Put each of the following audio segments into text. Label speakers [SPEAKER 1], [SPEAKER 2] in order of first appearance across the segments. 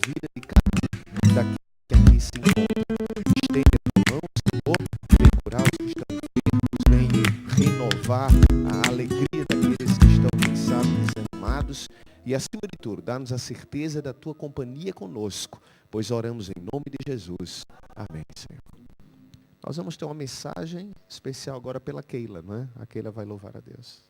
[SPEAKER 1] vida de cada um daqueles que aqui se encontram. Estende a tua mão, Senhor, vem curar os que estão enfermos, vem renovar a alegria daqueles que estão cansados, desanimados. E acima de tudo, dá-nos a certeza da tua companhia conosco, pois oramos em nome de Jesus. Amém, Senhor. Nós vamos ter uma mensagem especial agora pela Keila, não é? A Keila vai louvar a Deus.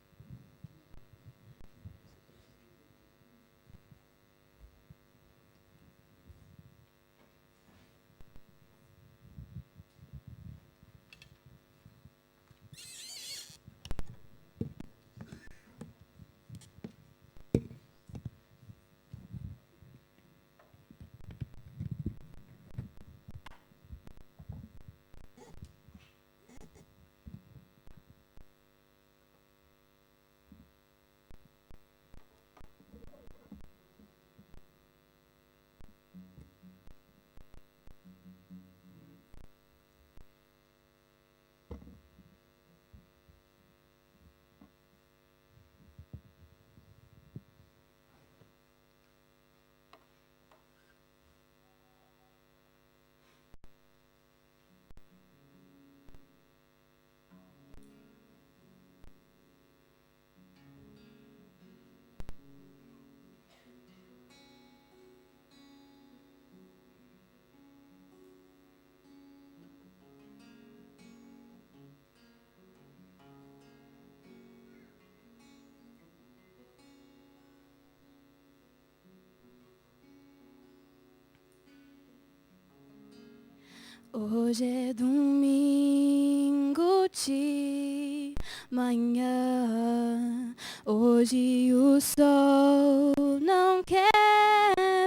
[SPEAKER 2] Hoje é domingo de manhã, hoje o sol não quer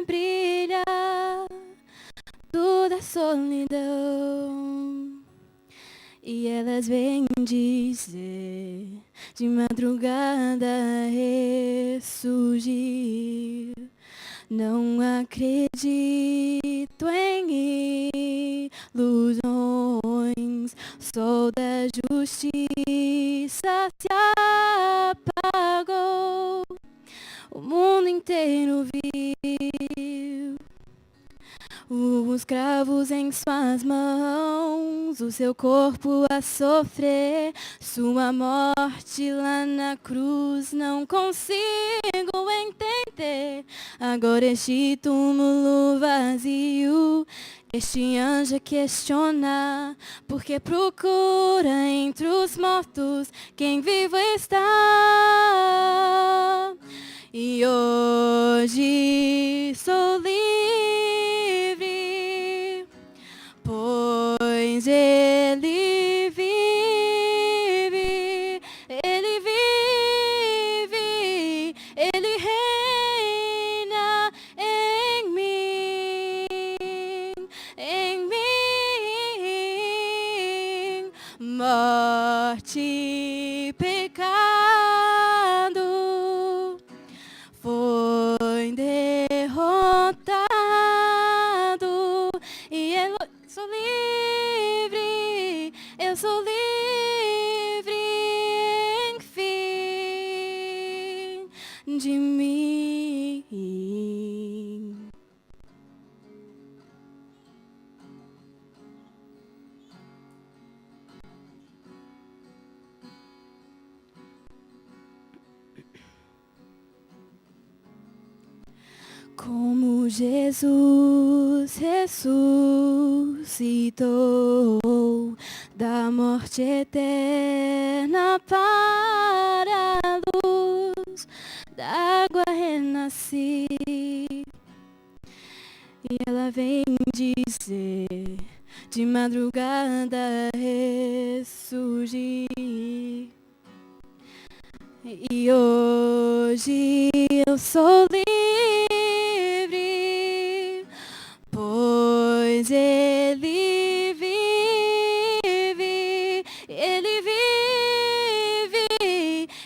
[SPEAKER 2] brilhar, tudo é solidão. E elas vêm dizer, de madrugada ressurgir. Não acredito em ilusões, o sol da justiça se apagou, o mundo inteiro viu os cravos em suas mãos, o seu corpo a sofrer, sua morte lá na cruz. Não consigo entender agora este túmulo vazio. Este anjo a questionar, porque procura entre os mortos quem vivo está. E hoje sou livre, pois ele vive, ele vive, ele reina em mim, morte e pecado foi derrotado e eu sou livre, eu sou livre, enfim, de mim. Como Jesus ressuscitou da morte eterna para a luz, da água renasci. E ela vem dizer, de madrugada ressurgir. E hoje eu sou livre, pois ele vive, ele vive,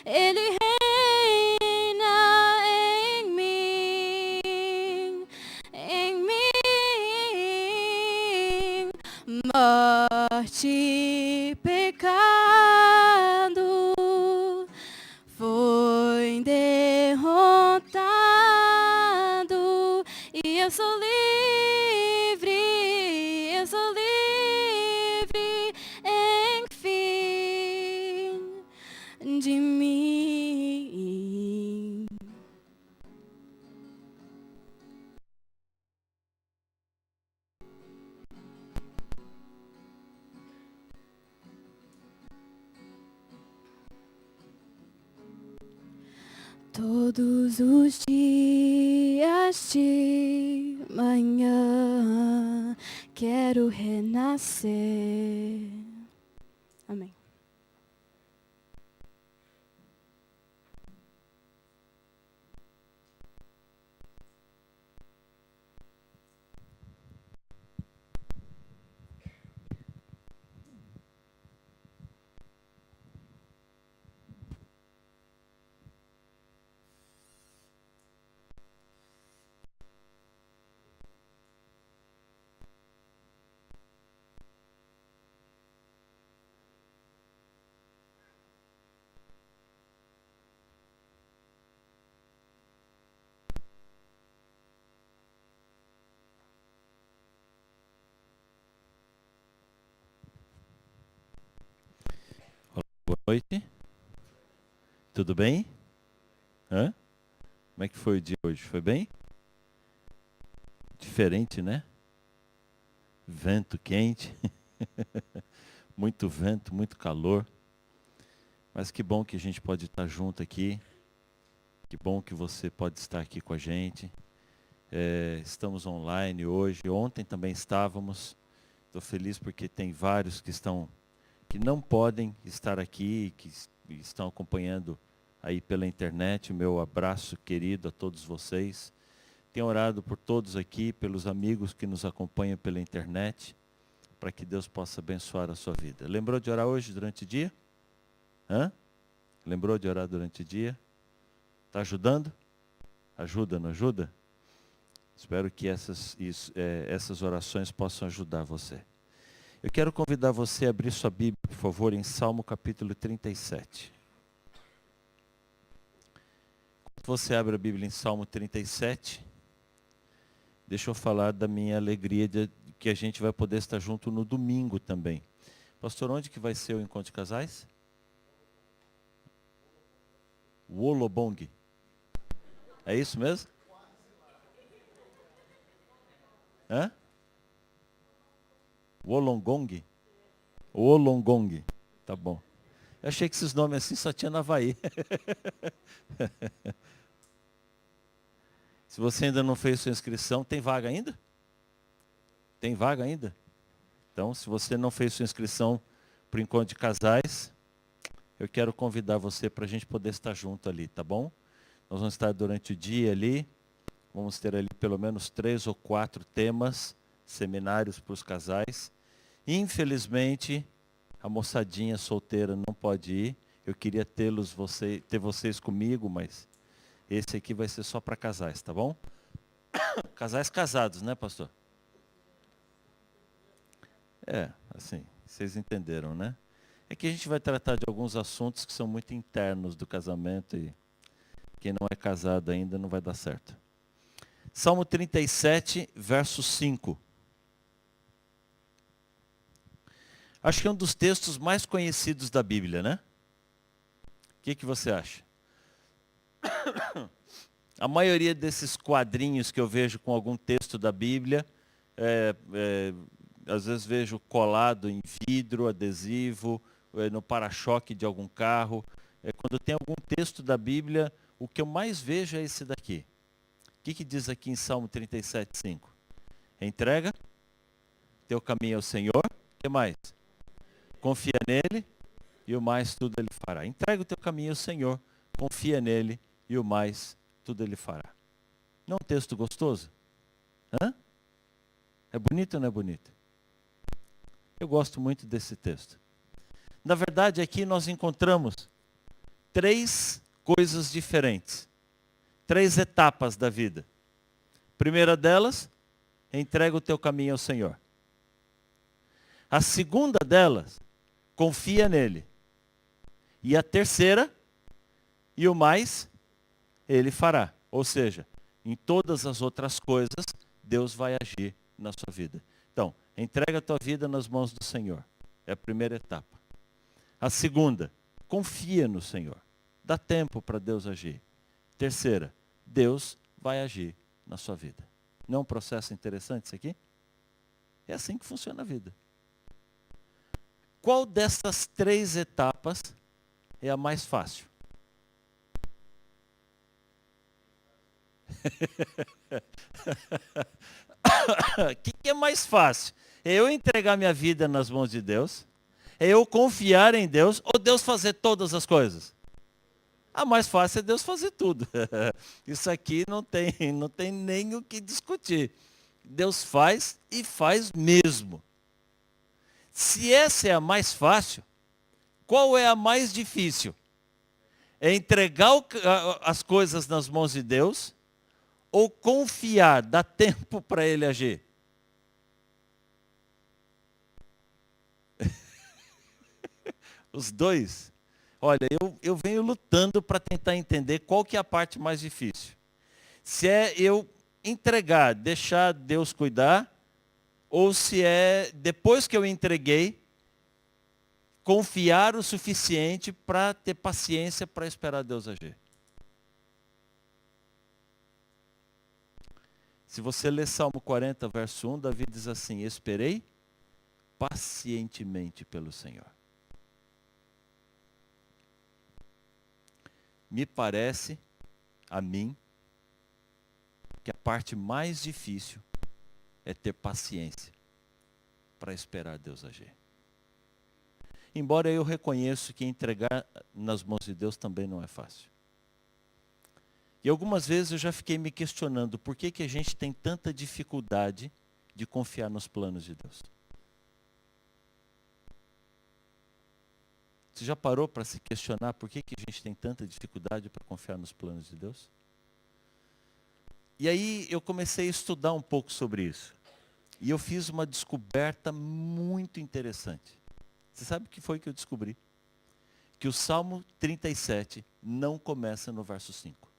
[SPEAKER 2] ele reina em mim, morte e pecado foi derrotado E eu sou livre, eu sou livre, enfim, de mim. Todos os dias de manhã quero renascer. Amém.
[SPEAKER 3] Boa noite. Tudo bem? Hã? Como é que foi o dia hoje? Foi bem? Diferente, né? Vento quente. Muito vento, muito calor. Mas que bom que a gente pode estar junto aqui. Que bom que você pode estar aqui com a gente. Estamos online hoje. Ontem também estávamos. Estou feliz porque tem vários que não podem estar aqui, que estão acompanhando aí pela internet. O meu abraço querido a todos vocês. Tenho orado por todos aqui, pelos amigos que nos acompanham pela internet, para que Deus possa abençoar a sua vida. Lembrou de orar hoje durante o dia? Hã? Lembrou de orar durante o dia? Está ajudando? Ajuda, não ajuda? Espero que essas orações possam ajudar você. Eu quero convidar você a abrir sua Bíblia, por favor, em Salmo capítulo 37. Quando você abre a Bíblia em Salmo 37, deixa eu falar da minha alegria de que a gente vai poder estar junto no domingo também. Pastor, onde que vai ser o encontro de casais? Wolobong. É isso mesmo? Hã? Wolongong? Wolongong. Tá bom. Eu achei que esses nomes assim só tinha na Havaí. Se você ainda não fez sua inscrição, tem vaga ainda? Tem vaga ainda? Então, se você não fez sua inscrição para o encontro de casais, eu quero convidar você para a gente poder estar junto ali, tá bom? Nós vamos estar durante o dia ali, vamos ter ali pelo menos 3 ou 4 temas, seminários para os casais. Infelizmente, a moçadinha solteira não pode ir. Eu queria ter vocês comigo, mas esse aqui vai ser só para casais, tá bom? Casais casados, né, pastor? Assim, vocês entenderam, né? É que a gente vai tratar de alguns assuntos que são muito internos do casamento e quem não é casado ainda não vai dar certo. Salmo 37, verso 5. Acho que é um dos textos mais conhecidos da Bíblia, né? O que você acha? A maioria desses quadrinhos que eu vejo com algum texto da Bíblia, às vezes vejo colado em vidro, adesivo, no para-choque de algum carro. Quando tem algum texto da Bíblia, o que eu mais vejo é esse daqui. O que diz aqui em Salmo 37, 5? Entrega teu caminho ao Senhor. O que mais? Confia nele e o mais tudo ele fará. Entrega o teu caminho ao Senhor, confia nele e o mais tudo ele fará. Não é um texto gostoso? Hã? É bonito ou não é bonito? Eu gosto muito desse texto. Na verdade, aqui nós encontramos 3 coisas diferentes. 3 etapas da vida. Primeira delas, entrega o teu caminho ao Senhor. A segunda delas, confia nele. E a terceira, e o mais, ele fará. Ou seja, em todas as outras coisas, Deus vai agir na sua vida. Então, entrega a tua vida nas mãos do Senhor. É a primeira etapa. A segunda, confia no Senhor. Dá tempo para Deus agir. Terceira, Deus vai agir na sua vida. Não é um processo interessante isso aqui? É assim que funciona a vida. Qual dessas 3 etapas é a mais fácil? O que é mais fácil? É eu entregar minha vida nas mãos de Deus? É eu confiar em Deus ou Deus fazer todas as coisas? A mais fácil é Deus fazer tudo. Isso aqui não tem nem o que discutir. Deus faz e faz mesmo. Se essa é a mais fácil, qual é a mais difícil? É entregar as coisas nas mãos de Deus ou confiar, dar tempo para Ele agir? Os dois. Olha, eu venho lutando para tentar entender qual que é a parte mais difícil. Se é eu entregar, deixar Deus cuidar, ou se é, depois que eu entreguei, confiar o suficiente para ter paciência para esperar Deus agir. Se você ler Salmo 40, verso 1, Davi diz assim: esperei pacientemente pelo Senhor. Me parece, a mim, que a parte mais difícil é ter paciência para esperar Deus agir. Embora eu reconheço que entregar nas mãos de Deus também não é fácil. E algumas vezes eu já fiquei me questionando por que a gente tem tanta dificuldade de confiar nos planos de Deus. Você já parou para se questionar por que a gente tem tanta dificuldade para confiar nos planos de Deus? E aí eu comecei a estudar um pouco sobre isso. E eu fiz uma descoberta muito interessante. Você sabe o que foi que eu descobri? Que o Salmo 37 não começa no verso 5.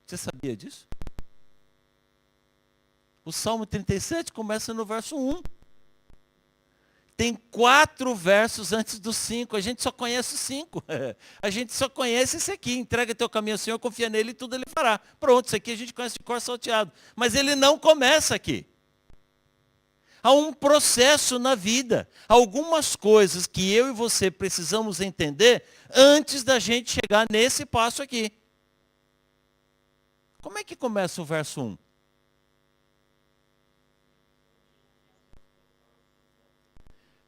[SPEAKER 3] Você sabia disso? O Salmo 37 começa no verso 1. Tem 4 versos antes do 5. A gente só conhece o 5. A gente só conhece esse aqui. Entrega teu caminho ao Senhor, confia nele e tudo ele fará. Pronto, isso aqui a gente conhece de cor salteado. Mas ele não começa aqui. Há um processo na vida. Algumas coisas que eu e você precisamos entender antes da gente chegar nesse passo aqui. Como é que começa o verso 1?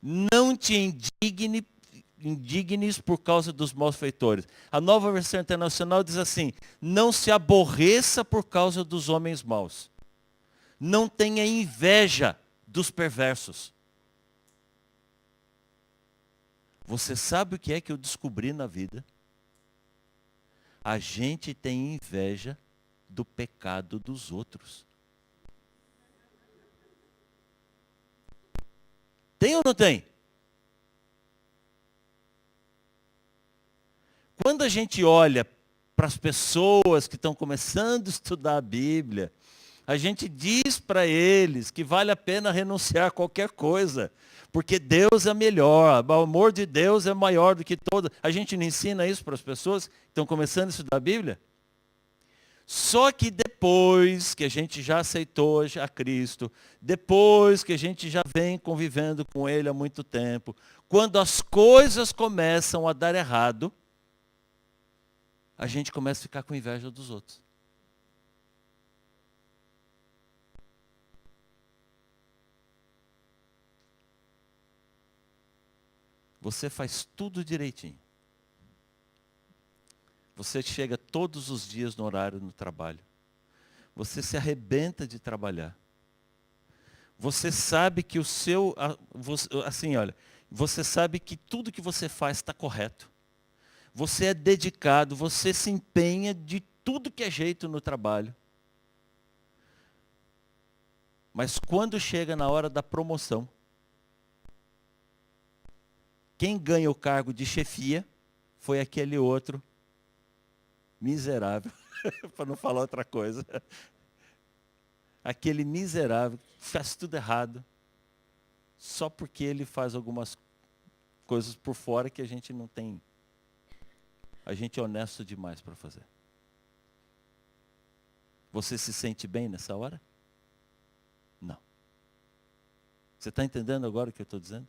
[SPEAKER 3] Não te indignes por causa dos malfeitores. A Nova Versão Internacional diz assim: não se aborreça por causa dos homens maus. Não tenha inveja dos perversos. Você sabe o que é que eu descobri na vida? A gente tem inveja do pecado dos outros. Tem ou não tem? Quando a gente olha para as pessoas que estão começando a estudar a Bíblia, a gente diz para eles que vale a pena renunciar a qualquer coisa, porque Deus é melhor, o amor de Deus é maior do que todo. A gente não ensina isso para as pessoas que estão começando a estudar a Bíblia? Só que depois que a gente já aceitou a Cristo, depois que a gente já vem convivendo com Ele há muito tempo, quando as coisas começam a dar errado, a gente começa a ficar com inveja dos outros. Você faz tudo direitinho. Você chega todos os dias no horário no trabalho. Você se arrebenta de trabalhar. Você sabe que você sabe que tudo que você faz está correto. Você é dedicado, você se empenha de tudo que é jeito no trabalho. Mas quando chega na hora da promoção, quem ganha o cargo de chefia foi aquele outro miserável para não falar outra coisa. Aquele miserável faz tudo errado, só porque ele faz algumas coisas por fora que a gente não tem. A gente é honesto demais para fazer. Você se sente bem nessa hora? Não. Você está entendendo agora o que eu estou dizendo?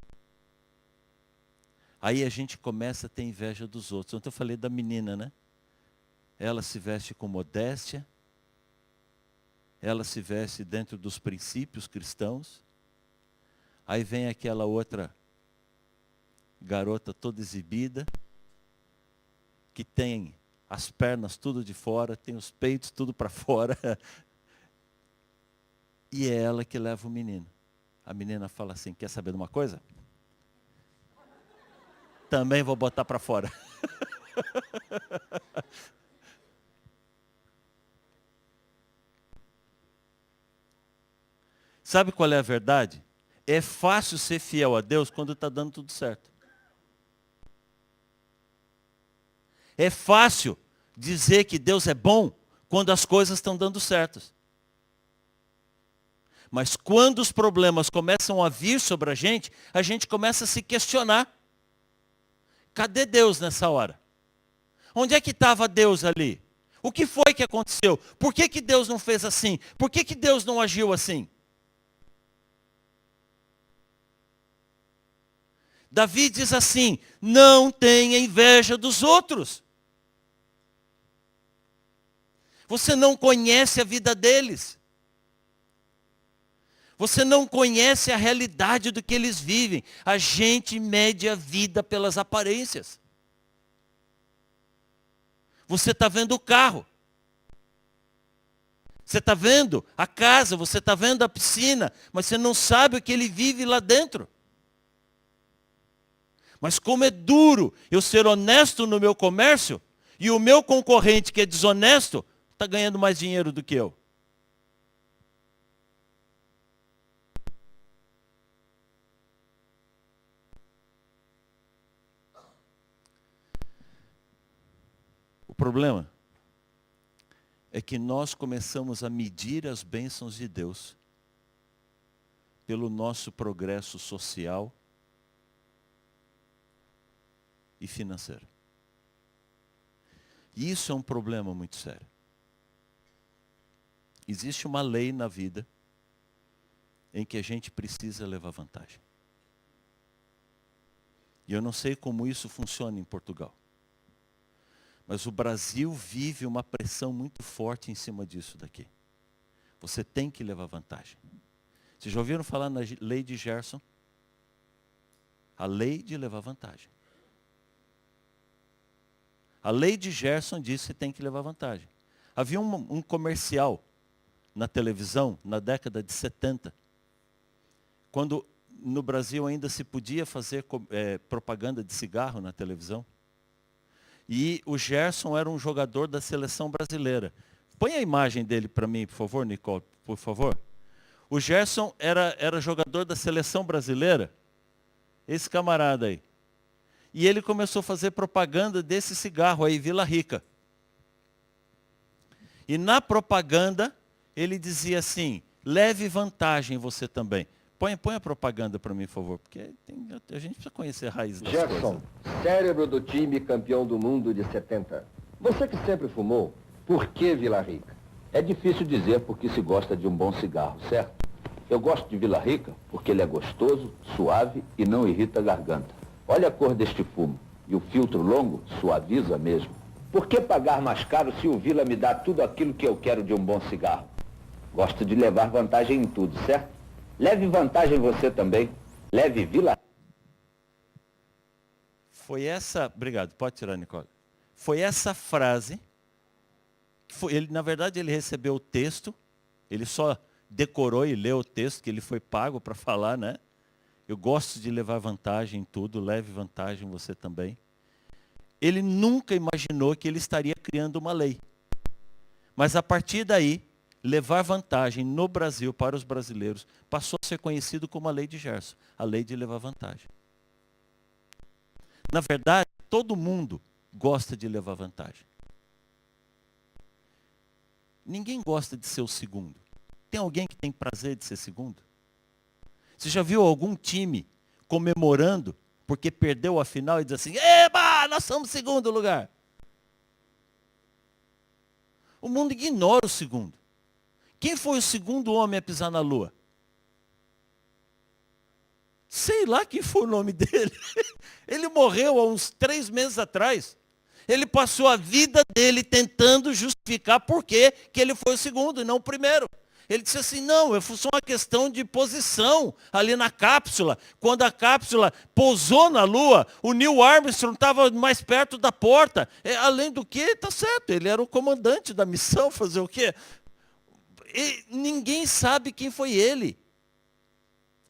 [SPEAKER 3] Aí a gente começa a ter inveja dos outros. Ontem eu falei da menina, né? Ela se veste com modéstia. Ela se veste dentro dos princípios cristãos. Aí vem aquela outra garota toda exibida, que tem as pernas tudo de fora, tem os peitos tudo para fora. E é ela que leva o menino. A menina fala assim, quer saber de uma coisa? Também vou botar para fora. Sabe qual é a verdade? É fácil ser fiel a Deus quando está dando tudo certo. É fácil dizer que Deus é bom quando as coisas estão dando certas. Mas quando os problemas começam a vir sobre a gente começa a se questionar. Cadê Deus nessa hora? Onde é que estava Deus ali? O que foi que aconteceu? Por que que Deus não fez assim? Por que que Deus não agiu assim? Davi diz assim, não tenha inveja dos outros. Você não conhece a vida deles. Você não conhece a realidade do que eles vivem. A gente mede a vida pelas aparências. Você está vendo o carro. Você está vendo a casa, você está vendo a piscina, mas você não sabe o que ele vive lá dentro. Mas como é duro eu ser honesto no meu comércio, e o meu concorrente que é desonesto, está ganhando mais dinheiro do que eu. O problema é que nós começamos a medir as bênçãos de Deus pelo nosso progresso social e financeiro. E isso é um problema muito sério. Existe uma lei na vida em que a gente precisa levar vantagem. E eu não sei como isso funciona em Portugal. Mas o Brasil vive uma pressão muito forte em cima disso daqui. Você tem que levar vantagem. Vocês já ouviram falar na lei de Gerson? A lei de levar vantagem. A lei de Gerson diz que você tem que levar vantagem. Havia um comercial na televisão, na década de 70, quando no Brasil ainda se podia fazer propaganda de cigarro na televisão. E o Gerson era um jogador da seleção brasileira. Põe a imagem dele para mim, por favor, Nicole, por favor. O Gerson era jogador da seleção brasileira, esse camarada aí. E ele começou a fazer propaganda desse cigarro aí, Vila Rica. E na propaganda, ele dizia assim, leve vantagem você também. Põe a propaganda para mim, por favor, porque a gente precisa conhecer a raiz das coisas.
[SPEAKER 4] Gerson, cérebro do time campeão do mundo de 70. Você que sempre fumou, por que Vila Rica? É difícil dizer porque se gosta de um bom cigarro, certo? Eu gosto de Vila Rica porque ele é gostoso, suave e não irrita a garganta. Olha a cor deste fumo. E o filtro longo suaviza mesmo. Por que pagar mais caro se o Vila me dá tudo aquilo que eu quero de um bom cigarro? Gosto de levar vantagem em tudo, certo? Leve vantagem você também. Leve Vila.
[SPEAKER 3] Foi essa... Obrigado, pode tirar, Nicole. Foi essa frase... na verdade, ele recebeu o texto. Ele só decorou e leu o texto, que ele foi pago para falar, né? Eu gosto de levar vantagem em tudo. Leve vantagem você também. Ele nunca imaginou que ele estaria criando uma lei. Mas a partir daí... levar vantagem no Brasil para os brasileiros passou a ser conhecido como a lei de Gerson, a lei de levar vantagem. Na verdade, todo mundo gosta de levar vantagem. Ninguém gosta de ser o segundo. Tem alguém que tem prazer de ser segundo? Você já viu algum time comemorando porque perdeu a final e diz assim, eba, nós somos segundo lugar? O mundo ignora o segundo. Quem foi o segundo homem a pisar na lua? Sei lá quem foi o nome dele. Ele morreu há uns 3 meses atrás. Ele passou a vida dele tentando justificar por que ele foi o segundo e não o primeiro. Ele disse assim, não, foi só uma questão de posição ali na cápsula. Quando a cápsula pousou na Lua, o Neil Armstrong estava mais perto da porta. Além do que, tá certo, ele era o comandante da missão, fazer o quê? E ninguém sabe quem foi ele.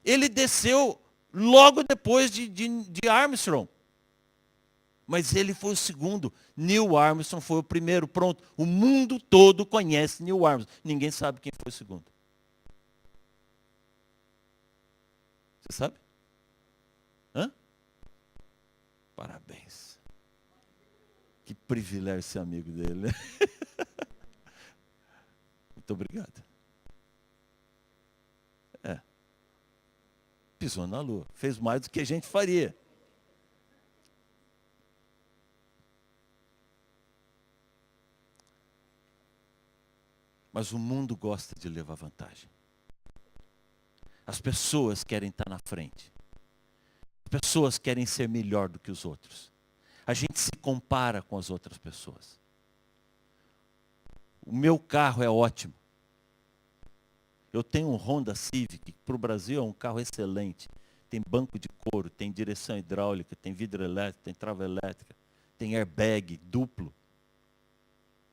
[SPEAKER 3] Ele desceu logo depois de Armstrong. Mas ele foi o segundo. Neil Armstrong foi o primeiro. Pronto. O mundo todo conhece Neil Armstrong. Ninguém sabe quem foi o segundo. Você sabe? Hã? Parabéns. Que privilégio ser amigo dele, né? Muito obrigado. Pisou na lua. Fez mais do que a gente faria. Mas o mundo gosta de levar vantagem. As pessoas querem estar na frente. As pessoas querem ser melhor do que os outros. A gente se compara com as outras pessoas. O meu carro é ótimo. Eu tenho um Honda Civic, que para o Brasil é um carro excelente. Tem banco de couro, tem direção hidráulica, tem vidro elétrico, tem trava elétrica, tem airbag duplo.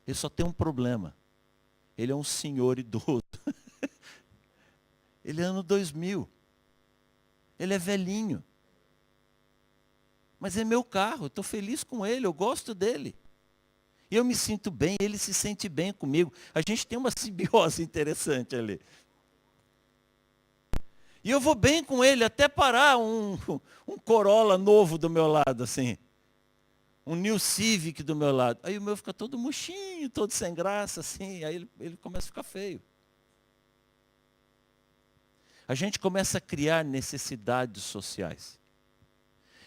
[SPEAKER 3] Ele só tem um problema. Ele é um senhor idoso. Ele é ano 2000. Ele é velhinho. Mas é meu carro, eu estou feliz com ele, eu gosto dele. E eu me sinto bem, ele se sente bem comigo. A gente tem uma simbiose interessante ali. E eu vou bem com ele, até parar um Corolla novo do meu lado, assim. Um New Civic do meu lado. Aí o meu fica todo murchinho, todo sem graça, assim. Aí ele começa a ficar feio. A gente começa a criar necessidades sociais.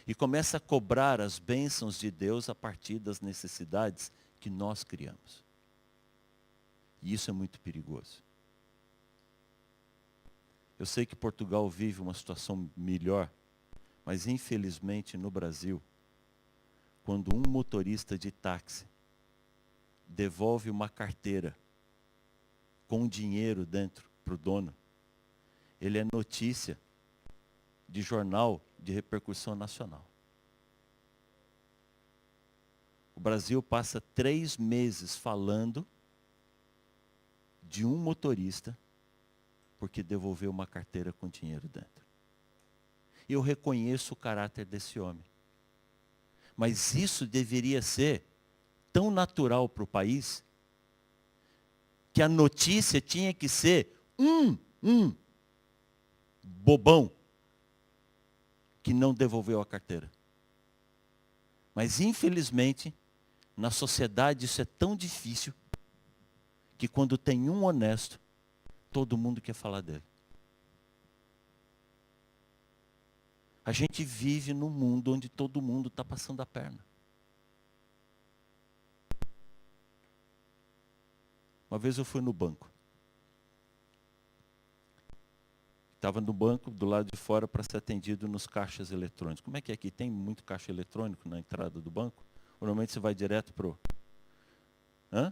[SPEAKER 3] E começa a cobrar as bênçãos de Deus a partir das necessidades que nós criamos. E isso é muito perigoso. Eu sei que Portugal vive uma situação melhor, mas infelizmente no Brasil, quando um motorista de táxi devolve uma carteira com dinheiro dentro para o dono, ele é notícia de jornal de repercussão nacional. O Brasil passa 3 meses falando de um motorista porque devolveu uma carteira com dinheiro dentro. Eu reconheço o caráter desse homem. Mas isso deveria ser tão natural para o país que a notícia tinha que ser um bobão que não devolveu a carteira. Mas infelizmente, na sociedade isso é tão difícil que quando tem um honesto, todo mundo quer falar dele. A gente vive num mundo onde todo mundo está passando a perna. Uma vez eu fui no banco. Estava no banco, do lado de fora, para ser atendido nos caixas eletrônicos. Como é que é aqui? Tem muito caixa eletrônico na entrada do banco? Ou normalmente você vai direto para o... Hã?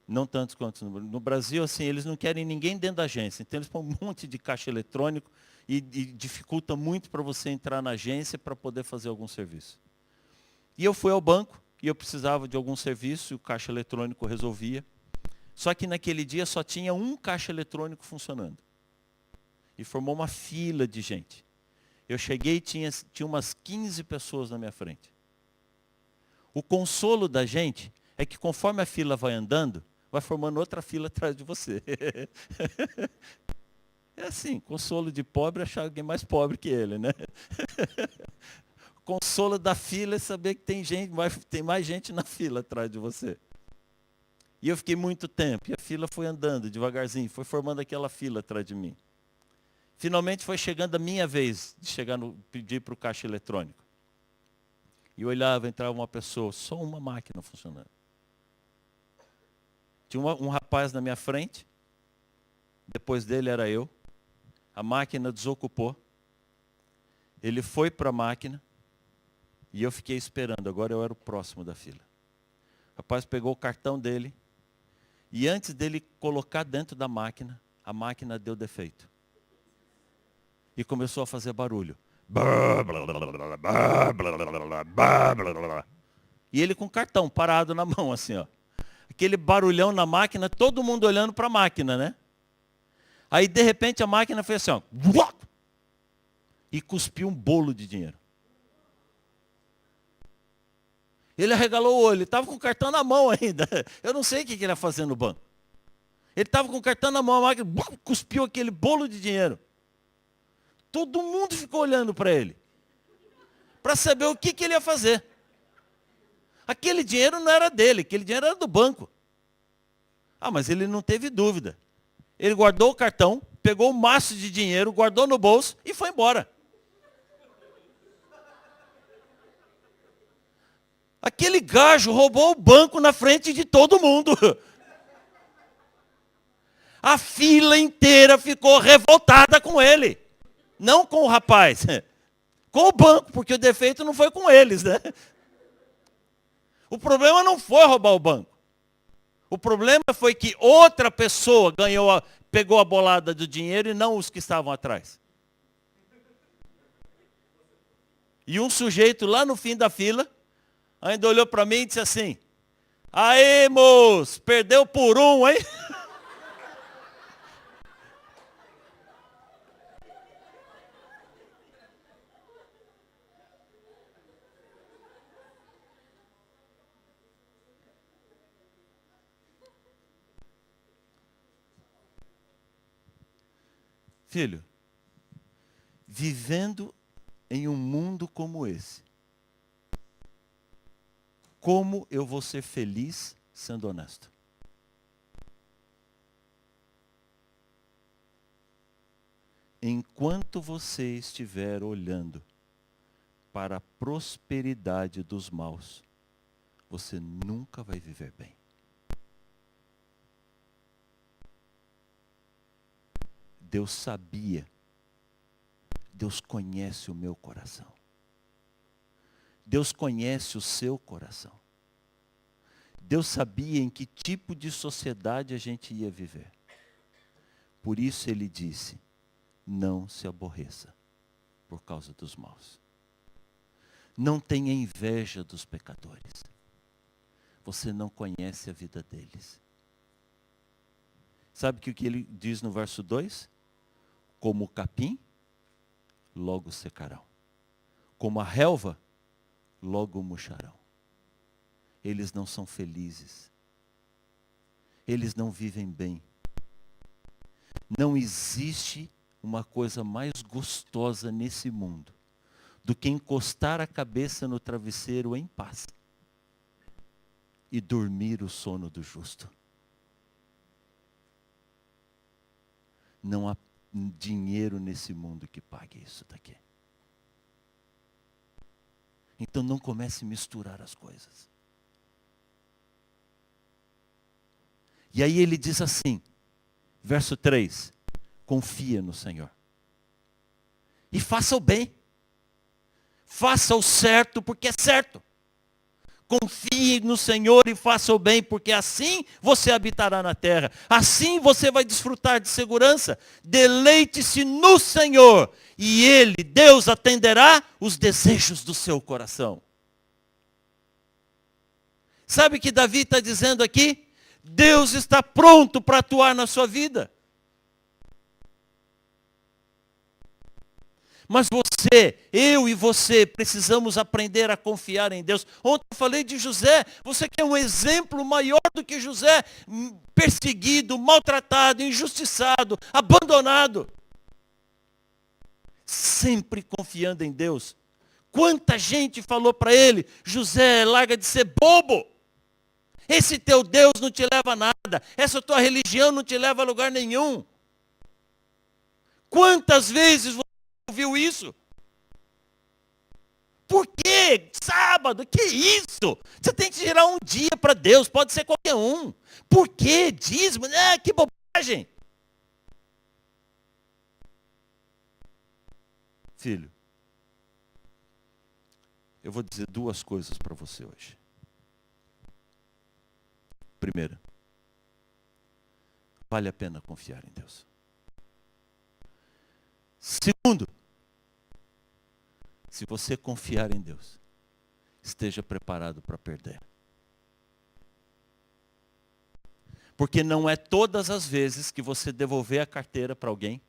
[SPEAKER 3] Não tantos quanto no Brasil, assim, eles não querem ninguém dentro da agência. Então eles põem um monte de caixa eletrônico e dificulta muito para você entrar na agência para poder fazer algum serviço. E eu fui ao banco e eu precisava de algum serviço e o caixa eletrônico resolvia. Só que naquele dia só tinha um caixa eletrônico funcionando. E formou uma fila de gente. Eu cheguei e tinha umas 15 pessoas na minha frente. O consolo da gente é que conforme a fila vai andando, vai formando outra fila atrás de você. É assim, consolo de pobre é achar alguém mais pobre que ele, né? Consolo da fila é saber que tem mais gente na fila atrás de você. E eu fiquei muito tempo. E a fila foi andando devagarzinho, foi formando aquela fila atrás de mim. Finalmente foi chegando a minha vez de pedir para o caixa eletrônico. E eu olhava, entrava uma pessoa, só uma máquina funcionando. Tinha um rapaz na minha frente, depois dele era eu. A máquina desocupou. Ele foi para a máquina e eu fiquei esperando. Agora eu era o próximo da fila. O rapaz pegou o cartão dele e antes dele colocar dentro da máquina, a máquina deu defeito. E começou a fazer barulho. E ele com o cartão parado na mão, assim, ó. Aquele barulhão na máquina, todo mundo olhando para a máquina, né? Aí, de repente, a máquina fez assim, ó. E cuspiu um bolo de dinheiro. Ele arregalou o olho, ele estava com o cartão na mão ainda. Eu não sei o que ele ia fazer no banco. Ele estava com o cartão na mão, a máquina cuspiu aquele bolo de dinheiro. Todo mundo ficou olhando para ele, para saber o que ele ia fazer. Aquele dinheiro não era dele, aquele dinheiro era do banco. Ah, mas ele não teve dúvida. Ele guardou o cartão, pegou o maço de dinheiro, guardou no bolso e foi embora. Aquele gajo roubou o banco na frente de todo mundo. A fila inteira ficou revoltada com ele. Não com o rapaz, com o banco, porque o defeito não foi com eles, né? O problema não foi roubar o banco. O problema foi que outra pessoa pegou a bolada do dinheiro e não os que estavam atrás. E um sujeito lá no fim da fila, ainda olhou para mim e disse assim, aê, moço, perdeu por um, hein? Filho, vivendo em um mundo como esse, como eu vou ser feliz sendo honesto? Enquanto você estiver olhando para a prosperidade dos maus, você nunca vai viver bem. Deus sabia, Deus conhece o meu coração. Deus conhece o seu coração. Deus sabia em que tipo de sociedade a gente ia viver. Por isso ele disse, não se aborreça por causa dos maus. Não tenha inveja dos pecadores. Você não conhece a vida deles. Sabe o que ele diz no verso 2? Como o capim, logo secarão. Como a relva, logo murcharão. Eles não são felizes. Eles não vivem bem. Não existe uma coisa mais gostosa nesse mundo do que encostar a cabeça no travesseiro em paz e dormir o sono do justo. Não há dinheiro nesse mundo que pague isso daqui. Então não comece a misturar as coisas. E aí ele diz assim, verso 3, confia no Senhor. E faça o bem. Faça o certo porque é certo. Confie no Senhor e faça o bem, porque assim você habitará na terra. Assim você vai desfrutar de segurança. Deleite-se no Senhor e Ele, Deus, atenderá os desejos do seu coração. Sabe o que Davi está dizendo aqui? Deus está pronto para atuar na sua vida. Mas você, eu e você, precisamos aprender a confiar em Deus. Ontem eu falei de José. Você quer um exemplo maior do que José? Perseguido, maltratado, injustiçado, abandonado. Sempre confiando em Deus. Quanta gente falou para ele, José, larga de ser bobo. Esse teu Deus não te leva a nada. Essa tua religião não te leva a lugar nenhum. Quantas vezes você ouviu isso? Por quê? Sábado, que isso? Você tem que tirar um dia para Deus, pode ser qualquer um. Por quê? Dízimo? Que bobagem. Filho, eu vou dizer duas coisas para você hoje. Primeira, vale a pena confiar em Deus. Segundo, se você confiar em Deus, esteja preparado para perder. Porque não é todas as vezes que você devolver a carteira para alguém,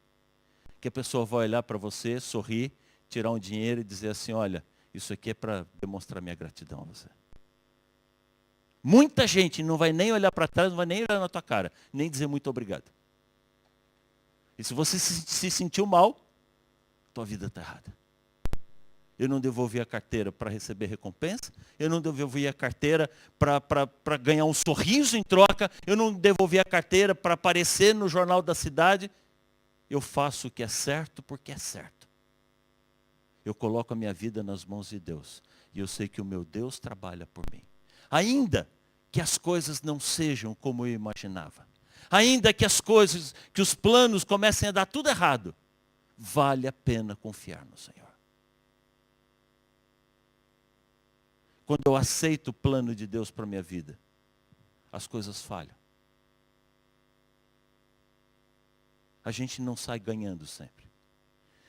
[SPEAKER 3] que a pessoa vai olhar para você, sorrir, tirar um dinheiro e dizer assim, olha, isso aqui é para demonstrar minha gratidão a você. Muita gente não vai nem olhar para trás, não vai nem olhar na tua cara, nem dizer muito obrigado. E se você se sentiu mal, tua vida está errada. Eu não devolvi a carteira para receber recompensa, eu não devolvi a carteira para ganhar um sorriso em troca, eu não devolvi a carteira para aparecer no jornal da cidade. Eu faço o que é certo porque é certo. Eu coloco a minha vida nas mãos de Deus. E eu sei que o meu Deus trabalha por mim. Ainda que as coisas não sejam como eu imaginava. Ainda que as coisas, que os planos comecem a dar tudo errado. Vale a pena confiar no Senhor. Quando eu aceito o plano de Deus para a minha vida, as coisas falham. A gente não sai ganhando sempre.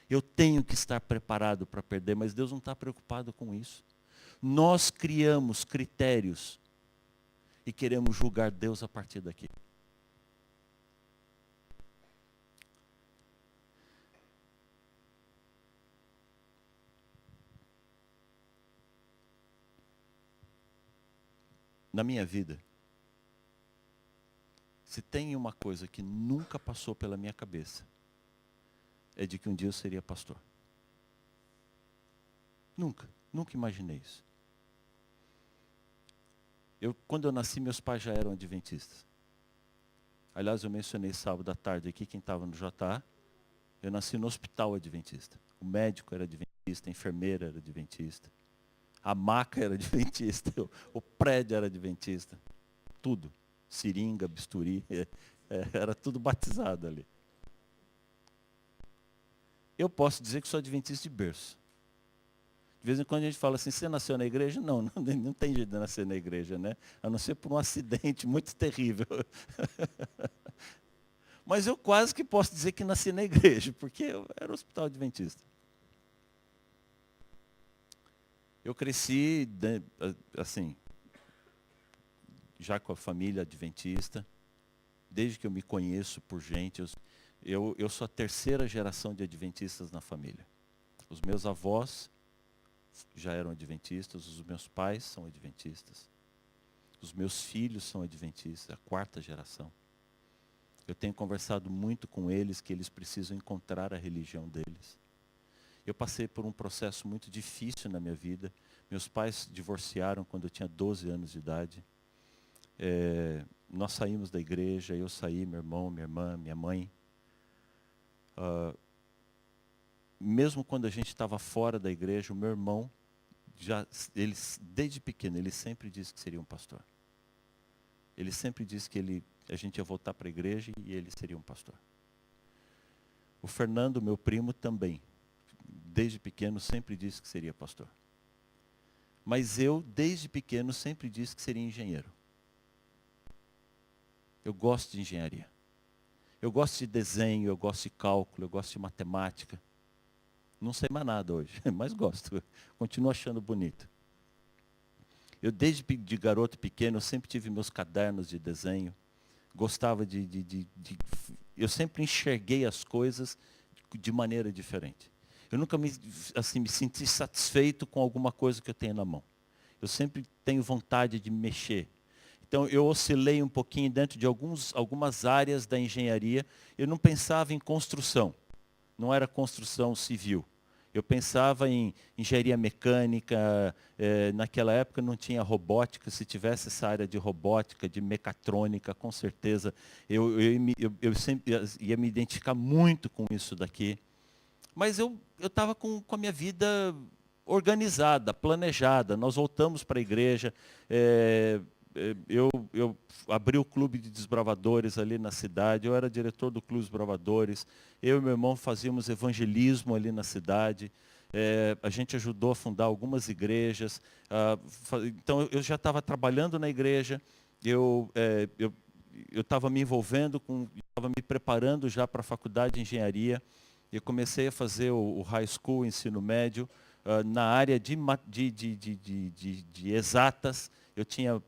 [SPEAKER 3] Eu tenho que estar preparado para perder, mas Deus não está preocupado com isso. Nós criamos critérios e queremos julgar Deus a partir daqui. Na minha vida, se tem uma coisa que nunca passou pela minha cabeça, é de que um dia eu seria pastor. Nunca imaginei isso. Quando eu nasci, meus pais já eram adventistas. Aliás, eu mencionei sábado à tarde aqui, quem estava no JA, eu nasci no hospital adventista. O médico era adventista, a enfermeira era adventista. A maca era adventista, o prédio era adventista. Tudo. Seringa, bisturi, era tudo batizado ali. Eu posso dizer que sou adventista de berço. De vez em quando a gente fala assim, você nasceu na igreja? Não tem jeito de nascer na igreja, né? A não ser por um acidente muito terrível. Mas eu quase que posso dizer que nasci na igreja, porque eu era hospital adventista. Eu cresci, assim, já com a família adventista, desde que eu me conheço por gente, eu sou a terceira geração de adventistas na família. Os meus avós já eram adventistas, os meus pais são adventistas, os meus filhos são adventistas, a quarta geração. Eu tenho conversado muito com eles que eles precisam encontrar a religião deles. Eu passei por um processo muito difícil na minha vida. Meus pais divorciaram quando eu tinha 12 anos de idade. Nós saímos da igreja, eu saí, meu irmão, minha irmã, minha mãe. Mesmo quando a gente estava fora da igreja, o meu irmão, desde pequeno, ele sempre disse que seria um pastor. Ele sempre disse que a gente ia voltar para a igreja e ele seria um pastor. O Fernando, meu primo, também, desde pequeno, sempre disse que seria pastor. Mas eu, desde pequeno, sempre disse que seria engenheiro. Eu gosto de engenharia. Eu gosto de desenho, eu gosto de cálculo, eu gosto de matemática. Não sei mais nada hoje, mas gosto. Continuo achando bonito. Eu, desde de garoto pequeno, eu sempre tive meus cadernos de desenho. Gostava eu sempre enxerguei as coisas de maneira diferente. Eu nunca me senti satisfeito com alguma coisa que eu tenho na mão. Eu sempre tenho vontade de mexer. Então, eu oscilei um pouquinho dentro de algumas áreas da engenharia. Eu não pensava em construção. Não era construção civil. Eu pensava em engenharia mecânica, naquela época não tinha robótica, se tivesse essa área de robótica, de mecatrônica, com certeza eu sempre ia me identificar muito com isso daqui. Mas eu estava com a minha vida organizada, planejada. Nós voltamos para a igreja, eu abri o clube de desbravadores ali na cidade, eu era diretor do clube de desbravadores, eu e meu irmão fazíamos evangelismo ali na cidade, a gente ajudou a fundar algumas igrejas, então eu já estava trabalhando na igreja, eu estava me envolvendo, estava me preparando já para a faculdade de engenharia, eu comecei a fazer o high school, o ensino médio, na área de exatas. Eu tinha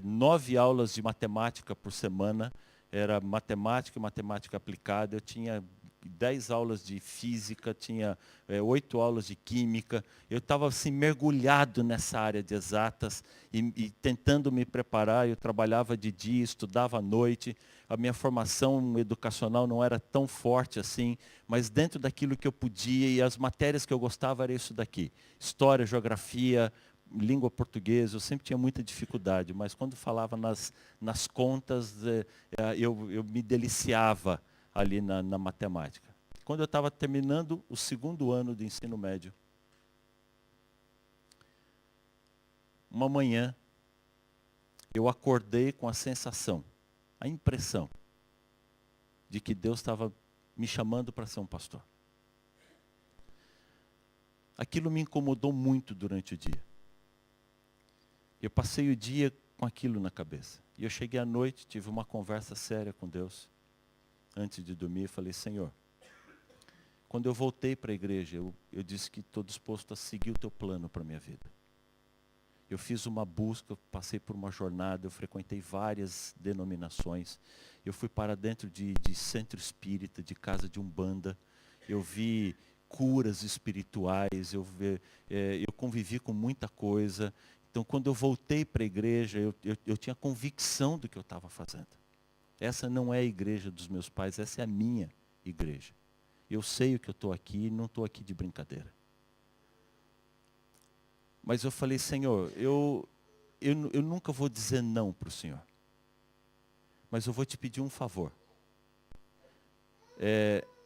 [SPEAKER 3] 9 aulas de matemática por semana, era matemática e matemática aplicada. Eu tinha 10 aulas de física, tinha 8 aulas de química. Eu estava assim, mergulhado nessa área de exatas e tentando me preparar. Eu trabalhava de dia, estudava à noite. A minha formação educacional não era tão forte assim, mas dentro daquilo que eu podia, e as matérias que eu gostava era isso daqui. História, geografia, língua portuguesa, eu sempre tinha muita dificuldade, mas quando falava nas contas, eu me deliciava ali na matemática. Quando eu estava terminando o 2º ano do ensino médio, uma manhã, eu acordei com a sensação, a impressão, de que Deus estava me chamando para ser um pastor. Aquilo me incomodou muito durante o dia. Eu passei o dia com aquilo na cabeça. E eu cheguei à noite, tive uma conversa séria com Deus. Antes de dormir, eu falei, Senhor, quando eu voltei para a igreja, eu disse que estou disposto a seguir o teu plano para a minha vida. Eu fiz uma busca, passei por uma jornada, eu frequentei várias denominações. Eu fui para dentro de centro espírita, de casa de umbanda. Eu vi curas espirituais, eu convivi com muita coisa. Então, quando eu voltei para a igreja, eu tinha convicção do que eu estava fazendo. Essa não é a igreja dos meus pais, essa é a minha igreja. Eu sei o que eu estou aqui, não estou aqui de brincadeira. Mas eu falei, Senhor, eu nunca vou dizer não para o Senhor. Mas eu vou te pedir um favor.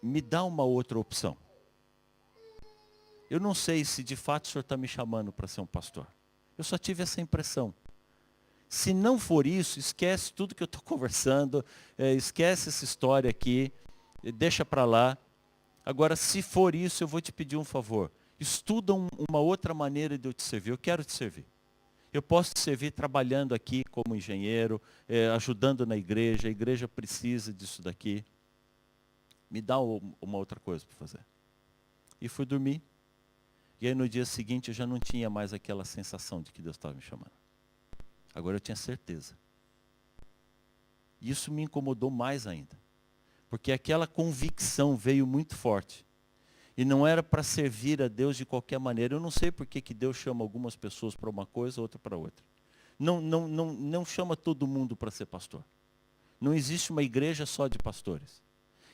[SPEAKER 3] Me dá uma outra opção. Eu não sei se de fato o Senhor está me chamando para ser um pastor. Eu só tive essa impressão. Se não for isso, esquece tudo que eu estou conversando, esquece essa história aqui, deixa para lá. Agora, se for isso, eu vou te pedir um favor. Estuda uma outra maneira de eu te servir. Eu quero te servir. Eu posso te servir trabalhando aqui como engenheiro, ajudando na igreja. A igreja precisa disso daqui. Me dá uma outra coisa para fazer. E fui dormir. E aí no dia seguinte eu já não tinha mais aquela sensação de que Deus estava me chamando. Agora eu tinha certeza. E isso me incomodou mais ainda. Porque aquela convicção veio muito forte. E não era para servir a Deus de qualquer maneira. Eu não sei por que Deus chama algumas pessoas para uma coisa, outra para outra. Não chama todo mundo para ser pastor. Não existe uma igreja só de pastores.